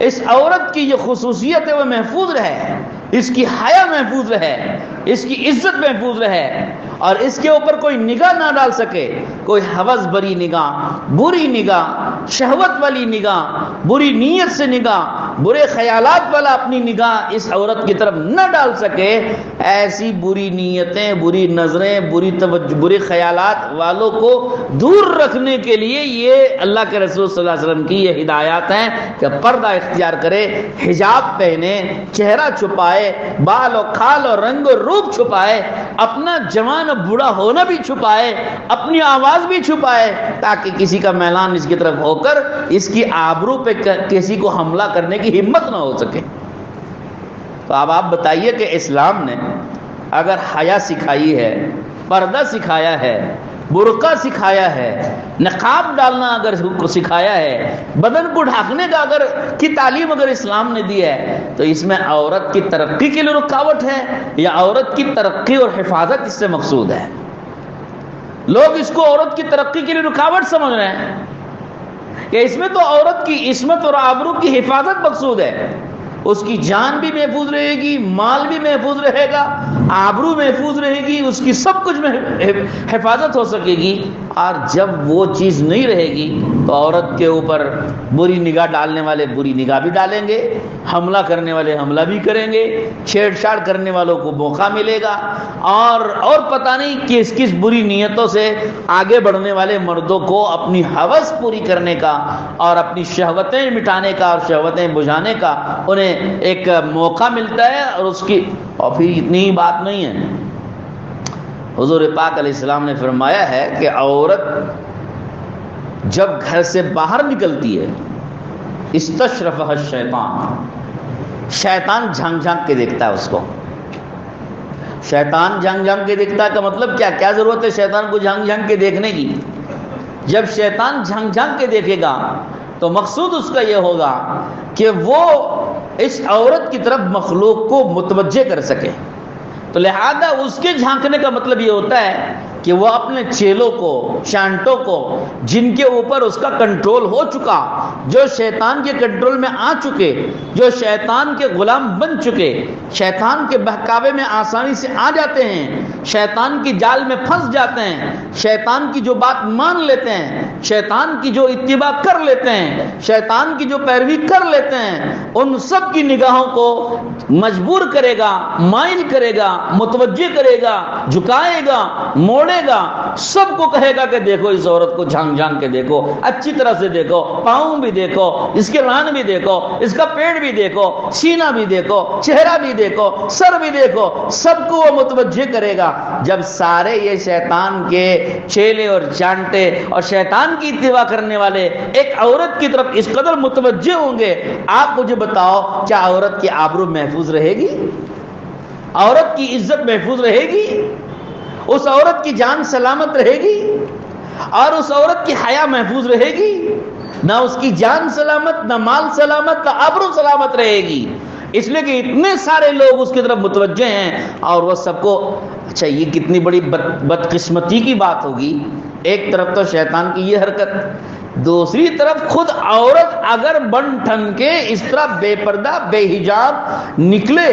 اس عورت کی جو خصوصیت ہے وہ محفوظ رہے، اس کی حیا محفوظ رہے، اس کی عزت محفوظ رہے، اور اس کے اوپر کوئی نگاہ نہ ڈال سکے، کوئی ہوس بری نگاہ، بری نگاہ، شہوت والی نگاہ، بری نیت سے نگاہ، برے خیالات والا اپنی نگاہ اس عورت کی طرف نہ ڈال سکے۔ ایسی بری نیتیں، بری نظریں، برے خیالات والوں کو دور رکھنے کے لیے یہ اللہ کے رسول صلی اللہ علیہ وسلم کی یہ ہدایات ہیں کہ پردہ اختیار کرے، حجاب پہنے، چہرہ چھپائے، بال و کھال اور رنگ و روپ چھپائے، اپنا جوان اور بوڑھا ہونا بھی چھپائے، اپنی آواز بھی چھپائے، تاکہ کسی کا میلان اس کی طرف ہو کر اس کی آبرو پہ کسی کو حملہ کرنے کی ہمت نہ ہو سکے۔ تو اب آپ بتائیے کہ اسلام نے اگر حیا سکھائی ہے، پردہ سکھایا ہے، برقع سکھایا ہے، نقاب ڈالنا اگر سکھایا ہے، بدن کو ڈھانکنے کا کی تعلیم اگر اسلام نے دی ہے، تو اس میں عورت کی ترقی کے لیے رکاوٹ ہے یا عورت کی ترقی اور حفاظت اس سے مقصود ہے؟ لوگ اس کو عورت کی ترقی کے لیے رکاوٹ سمجھ رہے ہیں کہ اس میں تو عورت کی عصمت اور آبرو کی حفاظت مقصود ہے، اس کی جان بھی محفوظ رہے گی، مال بھی محفوظ رہے گا، آبرو محفوظ رہے گی، اس کی سب کچھ میں حفاظت ہو سکے گی۔ اور جب وہ چیز نہیں رہے گی تو عورت کے اوپر بری نگاہ ڈالنے والے بری نگاہ بھی ڈالیں گے، حملہ کرنے والے حملہ بھی کریں گے، چھیڑ چھاڑ کرنے والوں کو موقع ملے گا، اور پتہ نہیں کس کس بری نیتوں سے آگے بڑھنے والے مردوں کو اپنی ہوس پوری کرنے کا اور اپنی شہوتیں مٹانے کا اور شہوتیں بجھانے کا انہیں ایک موقع ملتا ہے۔ اور پھر اتنی ہی بات نہیں ہے، حضور پاک علیہ السلام نے فرمایا ہے کہ عورت جب گھر سے باہر نکلتی ہے استشرفہ الشیطان، شیطان جھانک جھانک کے دیکھتا ہے اس کو۔ شیطان جھانک جھانک کے دیکھتا ہے کا مطلب کیا ضرورت ہے شیطان کو جھانک جھانک کے دیکھنے کی؟ جب شیطان جھانک جھانک کے دیکھے گا تو مقصود اس کا یہ ہوگا کہ وہ اس عورت کی طرف مخلوق کو متوجہ کر سکے، تو لہذا اس کے جھانکنے کا مطلب یہ ہوتا ہے کہ وہ اپنے چیلوں کو، شانٹوں کو، جن کے اوپر اس کا کنٹرول ہو چکا، جو شیطان کے کنٹرول میں آ چکے، جو شیطان کے غلام بن چکے، شیطان کے بہکاوے میں آسانی سے آ جاتے ہیں، شیطان کی جال میں پھنس جاتے ہیں، شیطان کی جو بات مان لیتے ہیں، شیطان کی جو اتباع کر لیتے ہیں، شیطان کی جو پیروی کر لیتے ہیں، ان سب کی نگاہوں کو مجبور کرے گا، مائل کرے گا، متوجہ کرے گا، جھکائے گا، موڑے گا، سب کو کہے گا کہ دیکھو اس عورت کو جھانک جھانک کے دیکھو، اچھی طرح سے دیکھو، پاؤں بھی دیکھو، اس کے ران بھی دیکھو، اس کا پیٹ بھی دیکھو، سینہ بھی دیکھو، چہرہ بھی دیکھو، سر بھی دیکھو، سب کو وہ متوجہ کرے گا۔ جب سارے یہ شیطان کے چیلے اور چانٹے اور شیطان کی اتباع کرنے والے ایک عورت کی طرف اس قدر متوجہ ہوں گے، آپ مجھے بتاؤ کیا عورت کی آبرو محفوظ رہے گی؟ عورت کی عزت محفوظ رہے گی؟ اس عورت کی جان سلامت رہے گی؟ اور اس عورت کی حیا محفوظ رہے گی؟ نہ اس کی جان سلامت، نہ مال سلامت، نہ آبرو سلامت رہے گی، اس لیے کہ اتنے سارے لوگ اس کی طرف متوجہ ہیں اور وہ سب کو اچھا یہ کتنی بڑی بدقسمتی کی بات ہوگی۔ ایک طرف تو شیطان کی یہ حرکت، دوسری طرف خود عورت اگر بن ٹھن کے اس طرح بے پردہ بے حجاب نکلے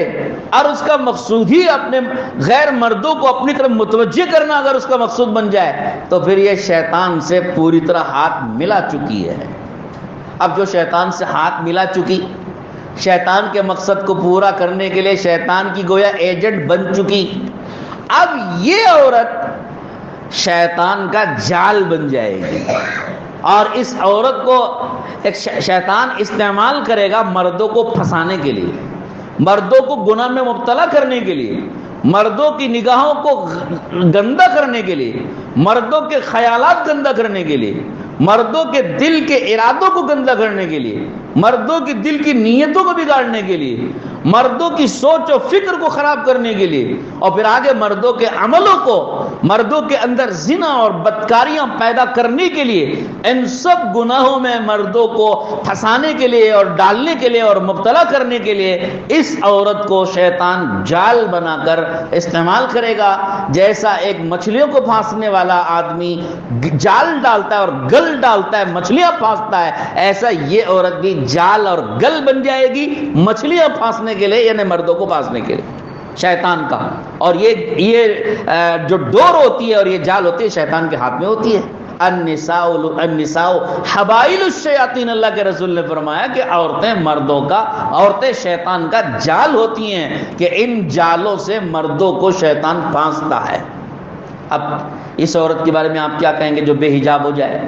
اور اس کا مقصود ہی اپنے غیر مردوں کو اپنی طرف متوجہ کرنا اگر اس کا مقصود بن جائے تو پھر یہ شیطان سے پوری طرح ہاتھ ملا چکی ہے۔ اب جو شیطان سے ہاتھ ملا چکی، شیطان کے مقصد کو پورا کرنے کے لیے شیطان کی گویا ایجنٹ بن چکی، اب یہ عورت شیطان کا جال بن جائے گی، اور اس عورت کو ایک شیطان استعمال کرے گا مردوں کو پھنسانے کے لیے، مردوں کو گناہ میں مبتلا کرنے کے لیے، مردوں کی نگاہوں کو گندا کرنے کے لیے، مردوں کے خیالات گندا کرنے کے لیے، مردوں کے دل کے ارادوں کو گندا کرنے کے لیے، مردوں کی دل کی نیتوں کو بگاڑنے کے لیے، مردوں کی سوچ و فکر کو خراب کرنے کے لیے، اور پھر آگے مردوں کے عملوں کو، مردوں کے اندر زنا اور بدکاریاں پیدا کرنے کے لیے، ان سب گناہوں میں مردوں کو پھنسانے کے لیے اور ڈالنے کے لیے اور مبتلا کرنے کے لیے اس عورت کو شیطان جال بنا کر استعمال کرے گا۔ جیسا ایک مچھلیوں کو پھانسنے والا آدمی جال ڈالتا ہے اور گل ڈالتا ہے، مچھلیاں پھانستا ہے، ایسا یہ عورت بھی جال اور گل بن جائے گی مچھلیاں پھانسنے کے لیے، یعنی مردوں کو پھانسنے کے لیے شیطان کا۔ اور یہ جو ڈور ہوتی ہے اور یہ جال ہوتی ہے شیطان کے ہاتھ میں ہوتی ہے۔ النساء حبائل الشیاطین، اللہ کے رسول نے فرمایا کہ عورتیں شیطان کا جال ہوتی ہیں کہ ان جالوں سے مردوں کو شیطان پھانستا ہے۔ اب اس عورت کے بارے میں آپ کیا کہیں گے جو بے حجاب ہو جائے،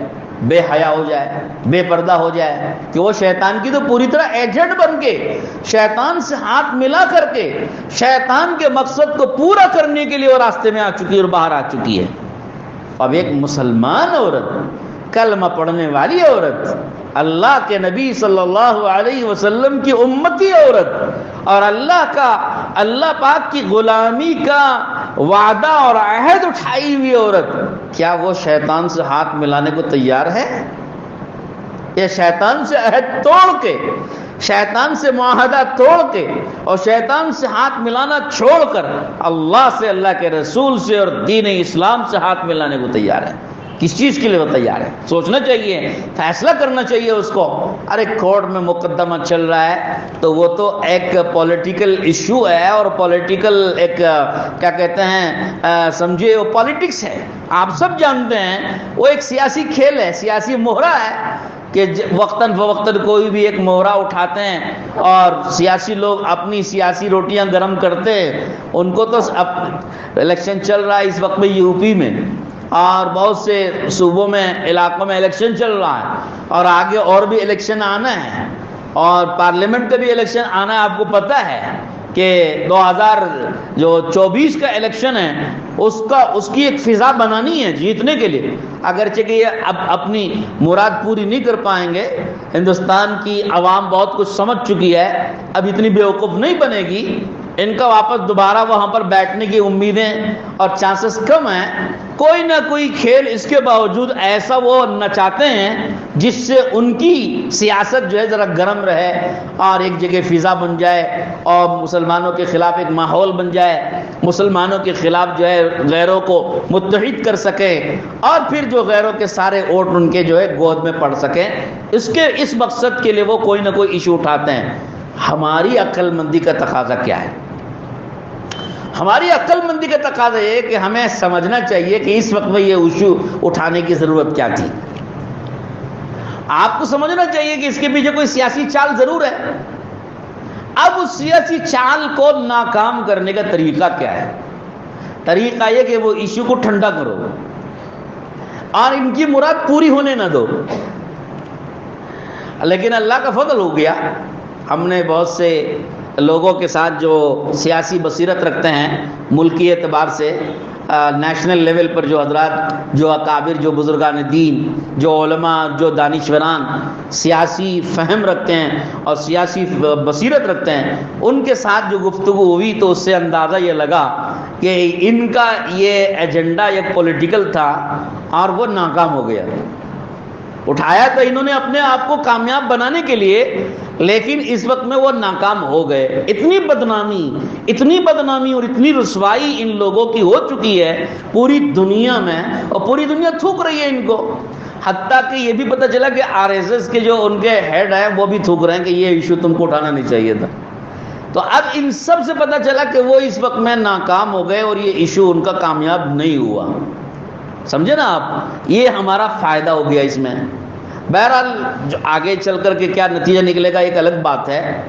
بے حیا ہو جائے، بے پردہ ہو جائے، کہ وہ شیطان کی تو پوری طرح ایجنٹ بن کے، شیطان سے ہاتھ ملا کر کے شیطان کے مقصد کو پورا کرنے کے لیے وہ راستے میں آ چکی ہے اور باہر آ چکی ہے۔ اب ایک مسلمان عورت، کلمہ پڑھنے والی عورت، اللہ کے نبی صلی اللہ علیہ وسلم کی امتی عورت، اور اللہ پاک کی غلامی کا وعدہ اور عہد اٹھائی ہوئی عورت، کیا وہ شیطان سے ہاتھ ملانے کو تیار ہے؟ یہ شیطان سے عہد توڑ کے، شیطان سے معاہدہ توڑ کے اور شیطان سے ہاتھ ملانا چھوڑ کر اللہ سے، اللہ کے رسول سے اور دین اسلام سے ہاتھ ملانے کو تیار ہے۔ کس چیز کے لیے وہ تیار ہے؟ سوچنا چاہیے، فیصلہ کرنا چاہیے اس کو۔ ارے کورٹ میں مقدمہ چل رہا ہے تو وہ تو ایک پولیٹیکل ایشو ہے، اور پولیٹیکل ایک کیا کہتے ہیں، سمجھے، وہ پالیٹکس ہے، آپ سب جانتے ہیں۔ وہ ایک سیاسی کھیل ہے، سیاسی مہرہ ہے کہ وقتاً فوقتاً کوئی بھی ایک مہرہ اٹھاتے ہیں اور سیاسی لوگ اپنی سیاسی روٹیاں گرم کرتے ہیں۔ ان کو تو الیکشن چل رہا ہے اس وقت میں یو پی میں، اور بہت سے صوبوں میں، علاقوں میں الیکشن چل رہا ہے، اور آگے اور بھی الیکشن آنا ہے، اور پارلیمنٹ کا بھی الیکشن آنا ہے۔ آپ کو پتہ ہے کہ 2024 کا الیکشن ہے، اس کی ایک فضا بنانی ہے جیتنے کے لیے، اگرچہ کہ یہ اب اپنی مراد پوری نہیں کر پائیں گے۔ ہندوستان کی عوام بہت کچھ سمجھ چکی ہے، اب اتنی بیوقوف نہیں بنے گی، ان کا واپس دوبارہ وہاں پر بیٹھنے کی امیدیں اور چانسز کم ہیں۔ کوئی نہ کوئی کھیل اس کے باوجود ایسا وہ نچاتے ہیں جس سے ان کی سیاست جو ہے ذرا گرم رہے اور ایک جگہ فضا بن جائے، اور مسلمانوں کے خلاف ایک ماحول بن جائے، مسلمانوں کے خلاف جو ہے غیروں کو متحد کر سکیں، اور پھر جو غیروں کے سارے ووٹ ان کے جو ہے گود میں پڑ سکیں۔ اس مقصد کے لیے وہ کوئی نہ کوئی ایشو اٹھاتے ہیں۔ ہماری عقل مندی کا تقاضا کیا ہے؟ ہماری عقل مندی کا تقاضا یہ ہے کہ ہمیں سمجھنا چاہیے کہ اس وقت میں یہ ایشو اٹھانے کی ضرورت کیا تھی۔ آپ کو سمجھنا چاہیے کہ اس کے پیچھے کوئی سیاسی چال ضرور ہے۔ اب اس سیاسی چال کو ناکام کرنے کا طریقہ کیا ہے؟ طریقہ یہ کہ وہ ایشو کو ٹھنڈا کرو اور ان کی مراد پوری ہونے نہ دو۔ لیکن اللہ کا فضل ہو گیا، ہم نے بہت سے لوگوں کے ساتھ جو سیاسی بصیرت رکھتے ہیں ملکی اعتبار سے، نیشنل لیول پر جو حضرات، جو اکابر، جو بزرگان دین، جو علماء، جو دانشوران سیاسی فہم رکھتے ہیں اور سیاسی بصیرت رکھتے ہیں، ان کے ساتھ جو گفتگو ہوئی تو اس سے اندازہ یہ لگا کہ ان کا یہ ایجنڈا ایک پولیٹیکل تھا اور وہ ناکام ہو گیا۔ اٹھایا تو انہوں نے اپنے آپ کو کامیاب بنانے کے لیے، لیکن اس وقت میں وہ ناکام ہو گئے۔ اتنی بدنامی اور اتنی رسوائی ان لوگوں کی ہو چکی ہے پوری دنیا میں، اور پوری دنیا تھوک رہی ہے ان کو، حتیٰ کہ یہ بھی پتہ چلا کہ RSS کے جو ان کے ہیڈ ہیں وہ بھی تھوک رہے ہیں کہ یہ ایشو تم کو اٹھانا نہیں چاہیے تھا۔ تو اب ان سب سے پتہ چلا کہ وہ اس وقت میں ناکام ہو گئے اور یہ ایشو ان کا کامیاب نہیں ہوا. سمجھے نا آپ, یہ ہمارا فائدہ ہو گیا اس میں. بہرحال جو آگے چل کر کے کیا نتیجہ نکلے گا ایک الگ بات ہے.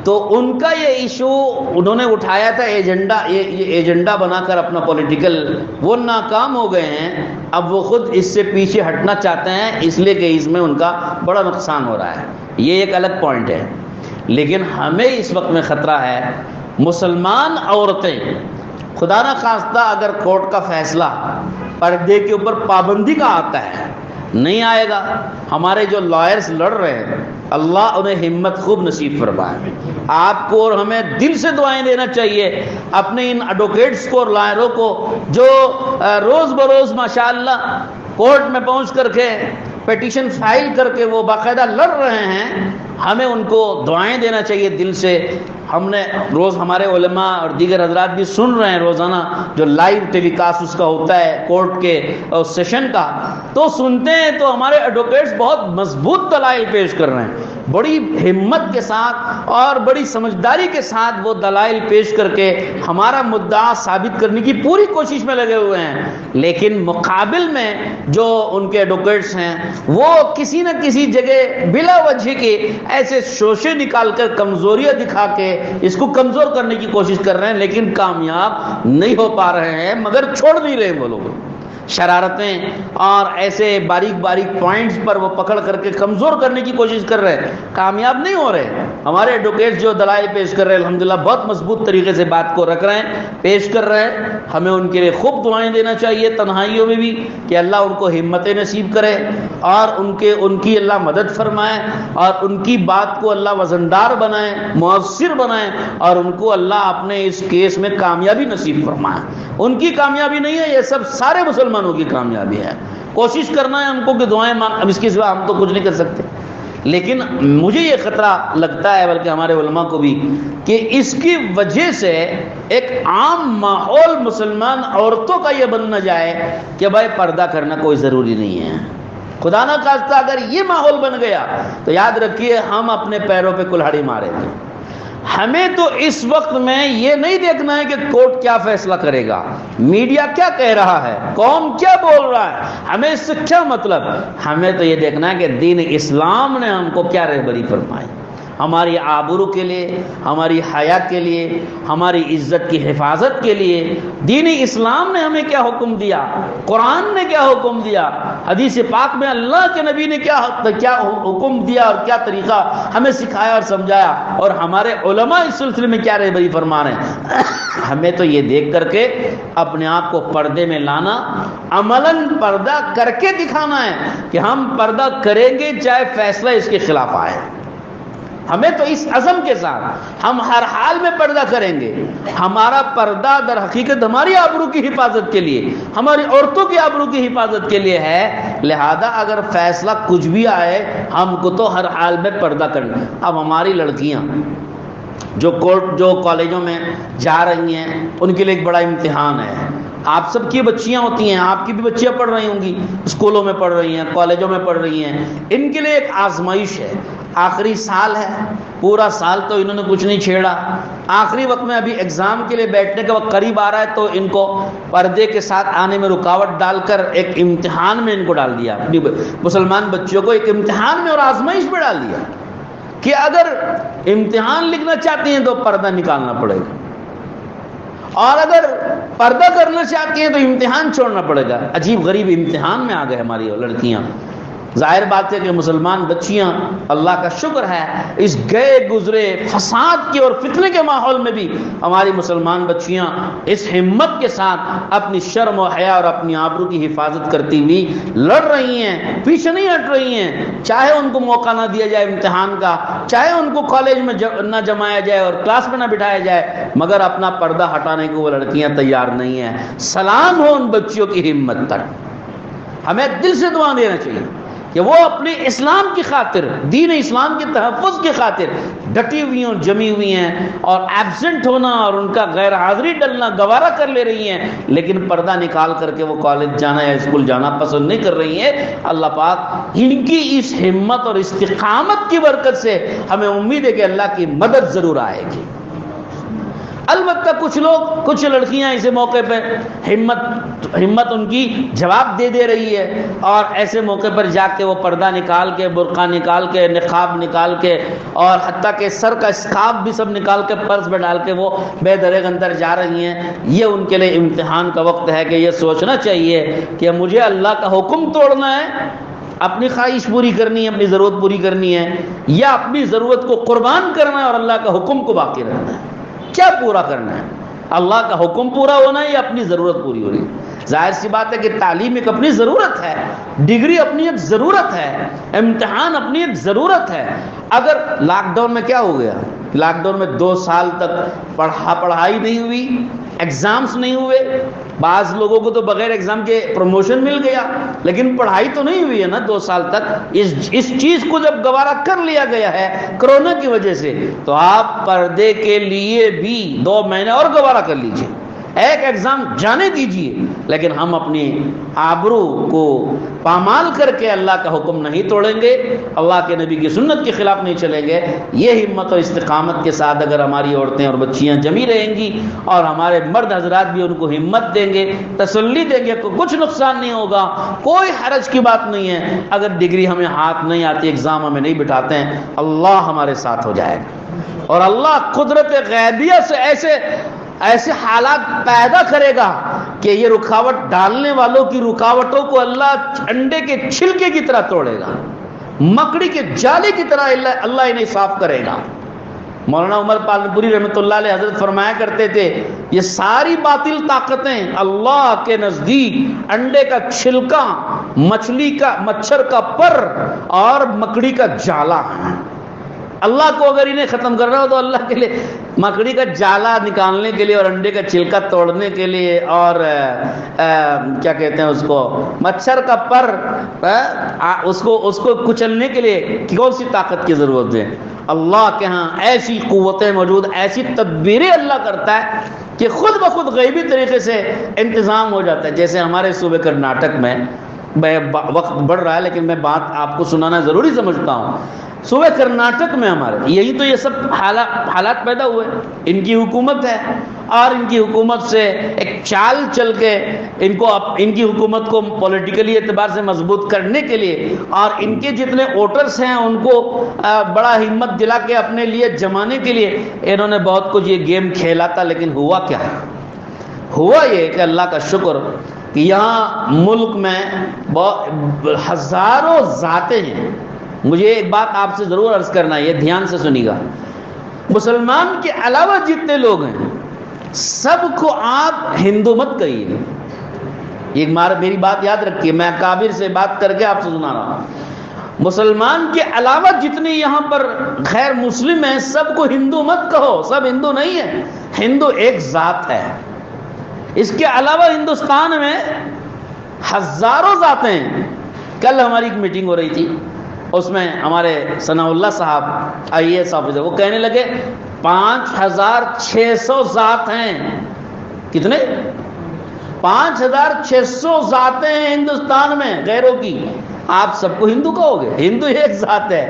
تو ان کا یہ ایشو انہوں نے اٹھایا تھا ایجنڈا, یہ ایجنڈا بنا کر اپنا پولیٹیکل, وہ ناکام ہو گئے ہیں. اب وہ خود اس سے پیچھے ہٹنا چاہتے ہیں اس لیے کہ اس میں ان کا بڑا نقصان ہو رہا ہے. یہ ایک الگ پوائنٹ ہے. لیکن ہمیں اس وقت میں خطرہ ہے, مسلمان عورتیں خدا نہ خواستہ اگر کورٹ کا فیصلہ پردے کے اوپر پابندی کا آتا ہے, نہیں آئے گا, ہمارے جو لائرز لڑ رہے ہیں اللہ انہیں ہمت خوب نصیب فرمائے. آپ کو اور ہمیں دل سے دعائیں دینا چاہیے اپنے ان ایڈوکیٹس کو اور لائروں کو جو روز بروز ماشاءاللہ کورٹ میں پہنچ کر کے پیٹیشن فائل کر کے وہ باقاعدہ لڑ رہے ہیں. ہمیں ان کو دعائیں دینا چاہیے دل سے. ہم نے روز ہمارے علماء اور دیگر حضرات بھی سن رہے ہیں روزانہ جو لائیو ٹیلی کاسٹ اس کا ہوتا ہے کورٹ کے سیشن کا, تو سنتے ہیں تو ہمارے ایڈوکیٹس بہت مضبوط دلائل پیش کر رہے ہیں, بڑی ہمت کے ساتھ اور بڑی سمجھداری کے ساتھ وہ دلائل پیش کر کے ہمارا مدعا ثابت کرنے کی پوری کوشش میں لگے ہوئے ہیں. لیکن مقابل میں جو ان کے ایڈوکیٹس ہیں وہ کسی نہ کسی جگہ بلا وجہ کے ایسے شوشے نکال کر کمزوریاں دکھا کے اس کو کمزور کرنے کی کوشش کر رہے ہیں, لیکن کامیاب نہیں ہو پا رہے ہیں. مگر چھوڑ نہیں رہے وہ لوگ, شرارتیں اور ایسے باریک باریک پوائنٹس پر وہ پکڑ کر کے کمزور کرنے کی کوشش کر رہے ہیں, کامیاب نہیں ہو رہے. ہمارے ایڈوکیٹ جو دلائل پیش کر رہے ہیں الحمدللہ بہت مضبوط طریقے سے بات کو رکھ رہے ہیں, پیش کر رہے ہیں. ہمیں ان کے لیے خوب دعائیں دینا چاہیے تنہائیوں میں بھی کہ اللہ ان کو ہمت نصیب کرے اور ان کی اللہ مدد فرمائے اور ان کی بات کو اللہ وزندار بنائے, مؤثر بنائے اور ان کو اللہ اپنے اس کیس میں کامیابی نصیب فرمائے. ان کی کامیابی نہیں ہے, یہ سب سارے مسلمانوں کی کامیابی ہے. کوشش کرنا ہے ہم کو کہ دعائیں مانگ, اب اس کے سوا ہم تو کچھ نہیں کر سکتے. لیکن مجھے یہ خطرہ لگتا ہے بلکہ ہمارے علماء کو بھی کہ اس کی وجہ سے ایک عام ماحول مسلمان عورتوں کا یہ بن نہ جائے کہ بھائی پردہ کرنا کوئی ضروری نہیں ہے. خدا نہ خواستہ اگر یہ ماحول بن گیا تو یاد رکھیے ہم اپنے پیروں پہ کلہاڑی ماریں گے. ہمیں تو اس وقت میں یہ نہیں دیکھنا ہے کہ کورٹ کیا فیصلہ کرے گا, میڈیا کیا کہہ رہا ہے, قوم کیا بول رہا ہے, ہمیں اس سے کیا مطلب. ہمیں تو یہ دیکھنا ہے کہ دین اسلام نے ہم کو کیا رہبری فرمائی, ہماری آبرو کے لیے, ہماری حیا کے لیے, ہماری عزت کی حفاظت کے لیے دین اسلام نے ہمیں کیا حکم دیا, قرآن نے کیا حکم دیا, حدیث پاک میں اللہ کے نبی نے کیا حکم دیا اور کیا طریقہ ہمیں سکھایا اور سمجھایا, اور ہمارے علماء اس سلسلے میں کیا رہبری فرما رہے ہیں. ہمیں تو یہ دیکھ کر کے اپنے آپ کو پردے میں لانا, عملاً پردہ کر کے دکھانا ہے کہ ہم پردہ کریں گے چاہے فیصلہ اس کے خلاف آئے. ہمیں تو اس عزم کے ساتھ ہم ہر حال میں پردہ کریں گے. ہمارا پردہ در حقیقت ہماری آبرو کی حفاظت کے لیے, ہماری عورتوں کی آبرو کی حفاظت کے لیے ہے. لہذا اگر فیصلہ کچھ بھی آئے ہم کو تو ہر حال میں پردہ کرنا. اب ہماری لڑکیاں جو کالجوں میں جا رہی ہیں ان کے لیے ایک بڑا امتحان ہے. آپ سب کی بچیاں ہوتی ہیں, آپ کی بھی بچیاں پڑھ رہی ہوں گی, اسکولوں میں پڑھ رہی ہیں, کالجوں میں پڑھ رہی ہیں. ان کے لیے ایک آزمائش ہے, آخری سال ہے, پورا سال تو انہوں نے کچھ نہیں چھیڑا, آخری وقت میں ابھی ایگزام کے لیے بیٹھنے کا وقت قریب آ رہا ہے تو ان کو پردے کے ساتھ آنے میں رکاوٹ ڈال کر ایک امتحان میں ان کو ڈال دیا. مسلمان بچیوں کو ایک امتحان میں اور آزمائش میں ڈال دیا کہ اگر امتحان لکھنا چاہتی ہیں تو پردہ نکالنا پڑے گا, اور اگر پردہ کرنا چاہتی ہیں تو امتحان چھوڑنا پڑے گا. عجیب غریب امتحان میں آ گئے ہماری لڑکیاں. ظاہر بات ہے کہ مسلمان بچیاں, اللہ کا شکر ہے اس گئے گزرے فساد کے اور فتنے کے ماحول میں بھی ہماری مسلمان بچیاں اس ہمت کے ساتھ اپنی شرم و حیا اور اپنی آبرو کی حفاظت کرتی ہوئی لڑ رہی ہیں, پیچھے نہیں ہٹ رہی ہیں. چاہے ان کو موقع نہ دیا جائے امتحان کا, چاہے ان کو کالج میں نہ جمایا جائے اور کلاس میں نہ بٹھایا جائے, مگر اپنا پردہ ہٹانے کو وہ لڑکیاں تیار نہیں ہیں. سلام ہو ان بچیوں کی ہمت پر. ہمیں دل سے دعا دینا چاہیے کہ وہ اپنے اسلام کی خاطر، دین اسلام کے تحفظ کی خاطر ڈٹی ہوئی ہیں، جمی ہوئی ہیں، اور ایبسنٹ ہونا اور ان کا غیر حاضری ڈلنا گوارا کر لے رہی ہیں، لیکن پردہ نکال کر کے وہ کالج جانا یا اسکول جانا پسند نہیں کر رہی ہیں۔ اللہ پاک ان کی اس ہمت اور استقامت کی برکت سے ہمیں امید ہے کہ اللہ کی مدد ضرور آئے گی۔ البتہ کچھ لوگ، کچھ لڑکیاں اسے موقع پہ ہمت ان کی جواب دے رہی ہے، اور ایسے موقع پر جا کے وہ پردہ نکال کے، برقع نکال کے، نقاب نکال کے، اور حتیٰ کہ سر کا اسکارف بھی سب نکال کے پرس میں ڈال کے وہ بے درگ اندر جا رہی ہیں۔ یہ ان کے لیے امتحان کا وقت ہے کہ یہ سوچنا چاہیے کہ مجھے اللہ کا حکم توڑنا ہے، اپنی خواہش پوری کرنی ہے، اپنی ضرورت پوری کرنی ہے، یا اپنی ضرورت کو قربان کرنا ہے اور اللہ کا حکم کو باقی رکھنا ہے؟ کیا پورا کرنا ہے؟ اللہ کا حکم پورا ہونا ہے یا اپنی ضرورت پوری ہونی؟ ظاہر سی بات ہے کہ تعلیم ایک اپنی ضرورت ہے، ڈگری اپنی ایک ضرورت ہے، امتحان اپنی ایک ضرورت ہے۔ اگر لاک ڈاؤن میں کیا ہو گیا؟ لاک ڈاؤن میں 2 سال تک پڑھائی نہیں ہوئی، ایگزامز نہیں ہوئے، بعض لوگوں کو تو بغیر ایگزام کے پروموشن مل گیا، لیکن پڑھائی تو نہیں ہوئی ہے نا 2 سال تک۔ اس چیز کو جب گوارا کر لیا گیا ہے کرونا کی وجہ سے، تو آپ پردے کے لیے بھی 2 مہینے اور گوارا کر لیجئے، ایک ایگزام جانے دیجئے، لیکن ہم اپنی آبرو کو پامال کر کے اللہ کا حکم نہیں توڑیں گے، اللہ کے نبی کی سنت کے خلاف نہیں چلیں گے۔ یہ ہمت اور استقامت کے ساتھ اگر ہماری عورتیں اور بچیاں جمی رہیں گی، اور ہمارے مرد حضرات بھی ان کو ہمت دیں گے، تسلی دیں گے، کچھ نقصان نہیں ہوگا، کوئی حرج کی بات نہیں ہے۔ اگر ڈگری ہمیں ہاتھ نہیں آتی، ایگزام ہمیں نہیں بٹھاتے ہیں، اللہ ہمارے ساتھ ہو جائے گا، اور اللہ قدرت غیبیہ سے ایسے حالات پیدا کرے گا کہ یہ رکاوٹ ڈالنے والوں کی رکاوٹوں کو اللہ انڈے کے چھلکے کی طرح توڑے گا، مکڑی کے جالے کی طرح اللہ انہیں صاف کرے گا۔ مولانا عمر پالنپوری رحمۃ اللہ علیہ حضرت فرمایا کرتے تھے، یہ ساری باطل طاقتیں اللہ کے نزدیک انڈے کا چھلکا، مچھر کا پر اور مکڑی کا جالا ہے۔ اللہ کو اگر انہیں ختم کرنا ہو تو اللہ کے لیے مکڑی کا جالا نکالنے کے لیے اور انڈے کا چھلکا توڑنے کے لیے اور کیا کہتے ہیں اس کو، مچھر کا پر اس کو کچلنے کے لیے کون سی طاقت کی ضرورت ہے؟ اللہ کے ہاں ایسی قوتیں موجود، ایسی تدبیریں اللہ کرتا ہے کہ خود بخود غیبی طریقے سے انتظام ہو جاتا ہے۔ جیسے ہمارے صوبے کرناٹک میں، وقت بڑھ رہا ہے لیکن میں بات آپ کو سنانا ضروری سمجھتا ہوں، صوبے کرناٹک میں ہمارے یہی تو یہ سب حالات پیدا ہوئے۔ ان کی حکومت ہے، اور ان کی حکومت سے ایک چال چل کے ان کی حکومت کو پولیٹیکلی اعتبار سے مضبوط کرنے کے لیے، اور ان کے جتنے ووٹرز ہیں ان کو بڑا ہمت دلا کے اپنے لیے جمانے کے لیے انہوں نے بہت کچھ یہ گیم کھیلا تھا۔ لیکن ہوا کیا ہے؟ ہوا یہ کہ اللہ کا شکر کہ یہاں ملک میں ہزاروں ذاتیں ہیں۔ مجھے ایک بات آپ سے ضرور عرض کرنا ہے، یہ دھیان سے سنیے گا، مسلمان کے علاوہ جتنے لوگ ہیں سب کو آپ ہندو مت کہیے۔ ایک میری بات یاد رکھیے، میں کابر سے بات کر کے آپ سے سنا رہا ہوں، مسلمان کے علاوہ جتنے یہاں پر غیر مسلم ہیں سب کو ہندو مت کہو، سب ہندو نہیں ہیں، ہندو ایک ذات ہے۔ اس کے علاوہ ہندوستان میں ہزاروں ذاتیں ہیں۔ کل ہماری ایک میٹنگ ہو رہی تھی، اس میں ہمارے ثناء اللہ صاحب IAS آفیسر وہ کہنے لگے 5600 ذات ہیں۔ کتنے؟ 5600 ذاتیں ہیں ہندوستان میں غیروں کی۔ آپ سب کو ہندو کہو گے؟ ہندو ایک ذات ہے،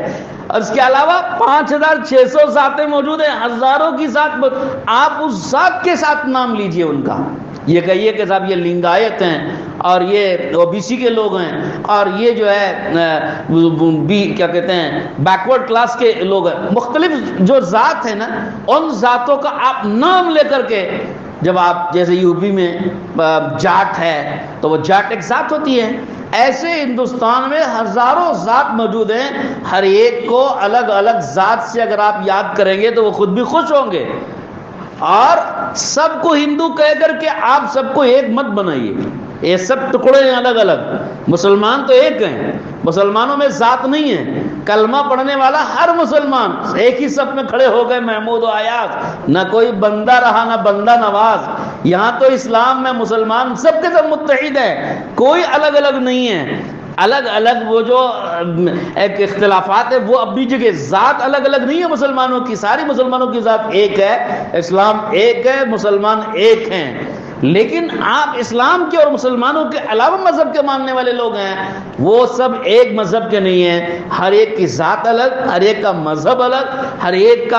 اور اس کے علاوہ 5600 ذاتیں موجود ہیں، ہزاروں کی ذات۔ آپ اس ذات کے ساتھ نام لیجئے ان کا، یہ کہیے کہ صاحب یہ لنگایت ہیں، اور یہ OBC کے لوگ ہیں، اور یہ جو ہے کیا کہتے ہیں بیکورڈ کلاس کے لوگ ہیں۔ مختلف جو ذات ہے نا، ان ذاتوں کا آپ نام لے کر کے، جب آپ جیسے UP میں جاٹ ہے تو وہ جاٹ ایک ذات ہوتی ہے، ایسے ہندوستان میں ہزاروں ذات موجود ہیں۔ ہر ایک کو الگ الگ ذات سے اگر آپ یاد کریں گے تو وہ خود بھی خوش ہوں گے، اور سب کو ہندو کہہ کر کے آپ سب کو ایک مت بنائیے۔ یہ سب ٹکڑے ہیں الگ الگ، مسلمان تو ایک ہیں، مسلمانوں میں ذات نہیں ہے۔ کلمہ پڑھنے والا ہر مسلمان ایک ہی صف میں کھڑے ہو گئے، محمود و آیات، نہ کوئی بندہ رہا نہ بندہ نواز۔ یہاں تو اسلام میں مسلمان سب کے سب متحد ہیں، کوئی الگ الگ نہیں ہے۔ الگ الگ وہ جو ایک اختلافات ہے وہ اپنی جگہ، ذات الگ الگ نہیں ہے مسلمانوں کی، ساری مسلمانوں کی ذات ایک ہے، اسلام ایک ہے، مسلمان ایک ہیں، لیکن آپ اسلام کے اور مسلمانوں کے علاوہ مذہب کے ماننے والے لوگ ہیں، وہ سب ایک مذہب کے نہیں ہیں، ہر ایک کی ذات الگ، ہر ایک کا مذہب الگ، ہر ایک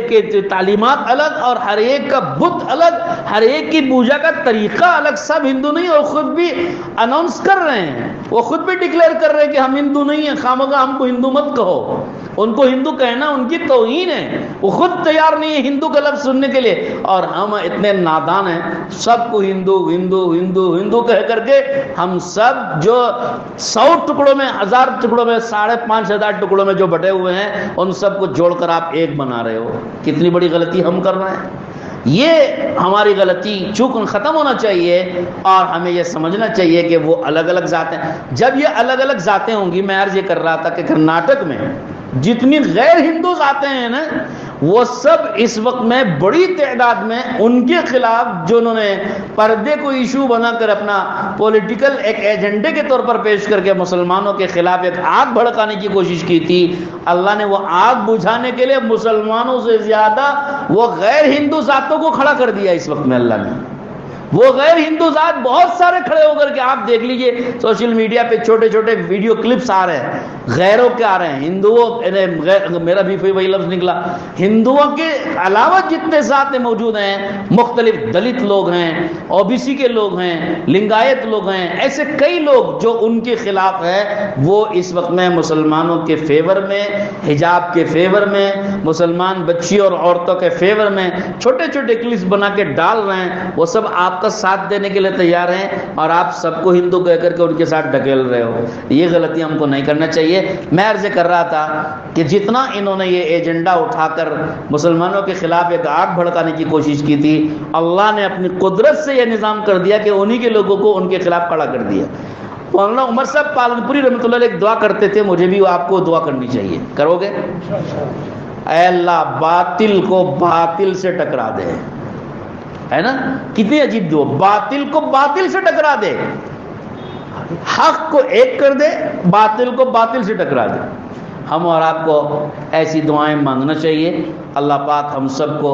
کے تعلیمات الگ، اور ہر ایک کا بت الگ، ہر ایک کی پوجا کا طریقہ الگ، سب ہندو نہیں، اور خود بھی اناؤنس کر رہے ہیں، وہ خود بھی ڈکلیئر کر رہے ہیں کہ ہم ہندو نہیں ہیں، خامخواہ ہم کو ہندو مت کہو، ان کو ہندو کہنا ان کی توہین ہے، وہ خود تیار نہیں ہے ہندو کا لفظ سننے کے لیے، اور ہم اتنے نادان ہیں سب کو ہندو ہندو ہندو ہندو کہہ کر کے ہم سب جو 100 ٹکڑوں میں 1000 ٹکڑوں میں 5500 ٹکڑوں میں جو بٹے ہوئے ہیں ان سب کو جوڑ کر آپ ایک بنا رہے ہو، کتنی بڑی غلطی ہم کر رہے ہیں۔ یہ ہماری غلطی چونکہ ختم ہونا چاہیے، اور ہمیں یہ سمجھنا چاہیے کہ وہ الگ الگ ذاتیں، جب یہ الگ الگ ذاتیں ہوں گی، میں عرض یہ کر رہا تھا کہ کرناٹک میں جتنی غیر ہندو ذاتیں ہیں نا، وہ سب اس وقت میں بڑی تعداد میں ان کے خلاف، جو انہوں نے پردے کو ایشو بنا کر اپنا پولیٹیکل ایک ایجنڈے کے طور پر پیش کر کے مسلمانوں کے خلاف ایک آگ بھڑکانے کی کوشش کی تھی، اللہ نے وہ آگ بجھانے کے لیے مسلمانوں سے زیادہ وہ غیر ہندو ذاتوں کو کھڑا کر دیا اس وقت میں اللہ نے۔ وہ غیر ہندو ذات بہت سارے کھڑے ہو کر کے، آپ دیکھ لیجئے سوشل میڈیا پہ چھوٹے چھوٹے ویڈیو کلپس آ رہے ہیں، غیروں کے آ رہے ہیں، ہندوؤں، میرا بھی وہی لفظ نکلا، ہندوؤں کے علاوہ جتنے ذاتیں موجود ہیں، مختلف دلت لوگ ہیں، او بی سی کے لوگ ہیں، لنگایت لوگ ہیں، ایسے کئی لوگ جو ان کے خلاف ہے، وہ اس وقت میں مسلمانوں کے فیور میں، حجاب کے فیور میں، مسلمان بچی اور عورتوں کے فیور میں چھوٹے چھوٹے کلپس بنا کے ڈال رہے ہیں، وہ سب آپ کا ساتھ دینے کے لیے تیار ہیں، اور آپ سب کو ہندو کہہ کر کے ان کے ساتھ ڈھکیل رہے ہو۔ یہ غلطی ہم کو نہیں کرنا چاہیے۔ میں عرض کر رہا تھا کہ جتنا انہوں نے یہ ایجنڈا اٹھا کر مسلمانوں کے خلاف ایک آگ بھڑکانے کی کوشش کی تھی، اللہ نے اپنی قدرت سے یہ نظام کر دیا کہ انہی کے لوگوں کو ان کے خلاف کھڑا کر دیا۔ مولانا عمر صاحب پالنپوری رحمۃ اللہ علیہ ایک دعا کرتے تھے، مجھے بھی آپ کو دعا کرنی چاہیے، کرو گے؟ اے اللہ باطل کو باطل سے ٹکرا دے، ہے نا؟ کتنی عجیب دعا، باطل کو باطل سے ٹکرا دے، حق کو ایک کر دے، باطل کو باطل سے ٹکرا دے۔ ہم اور آپ کو ایسی دعائیں مانگنا چاہیے۔ اللہ پاک ہم سب کو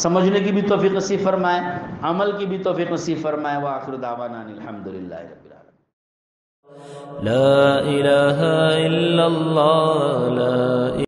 سمجھنے کی بھی توفیق نصیب فرمائے، عمل کی بھی توفیق نصیب فرمائے۔ وآخر دعوانا الحمدللہ رب العالمین۔ لا الہ الا اللہ، لا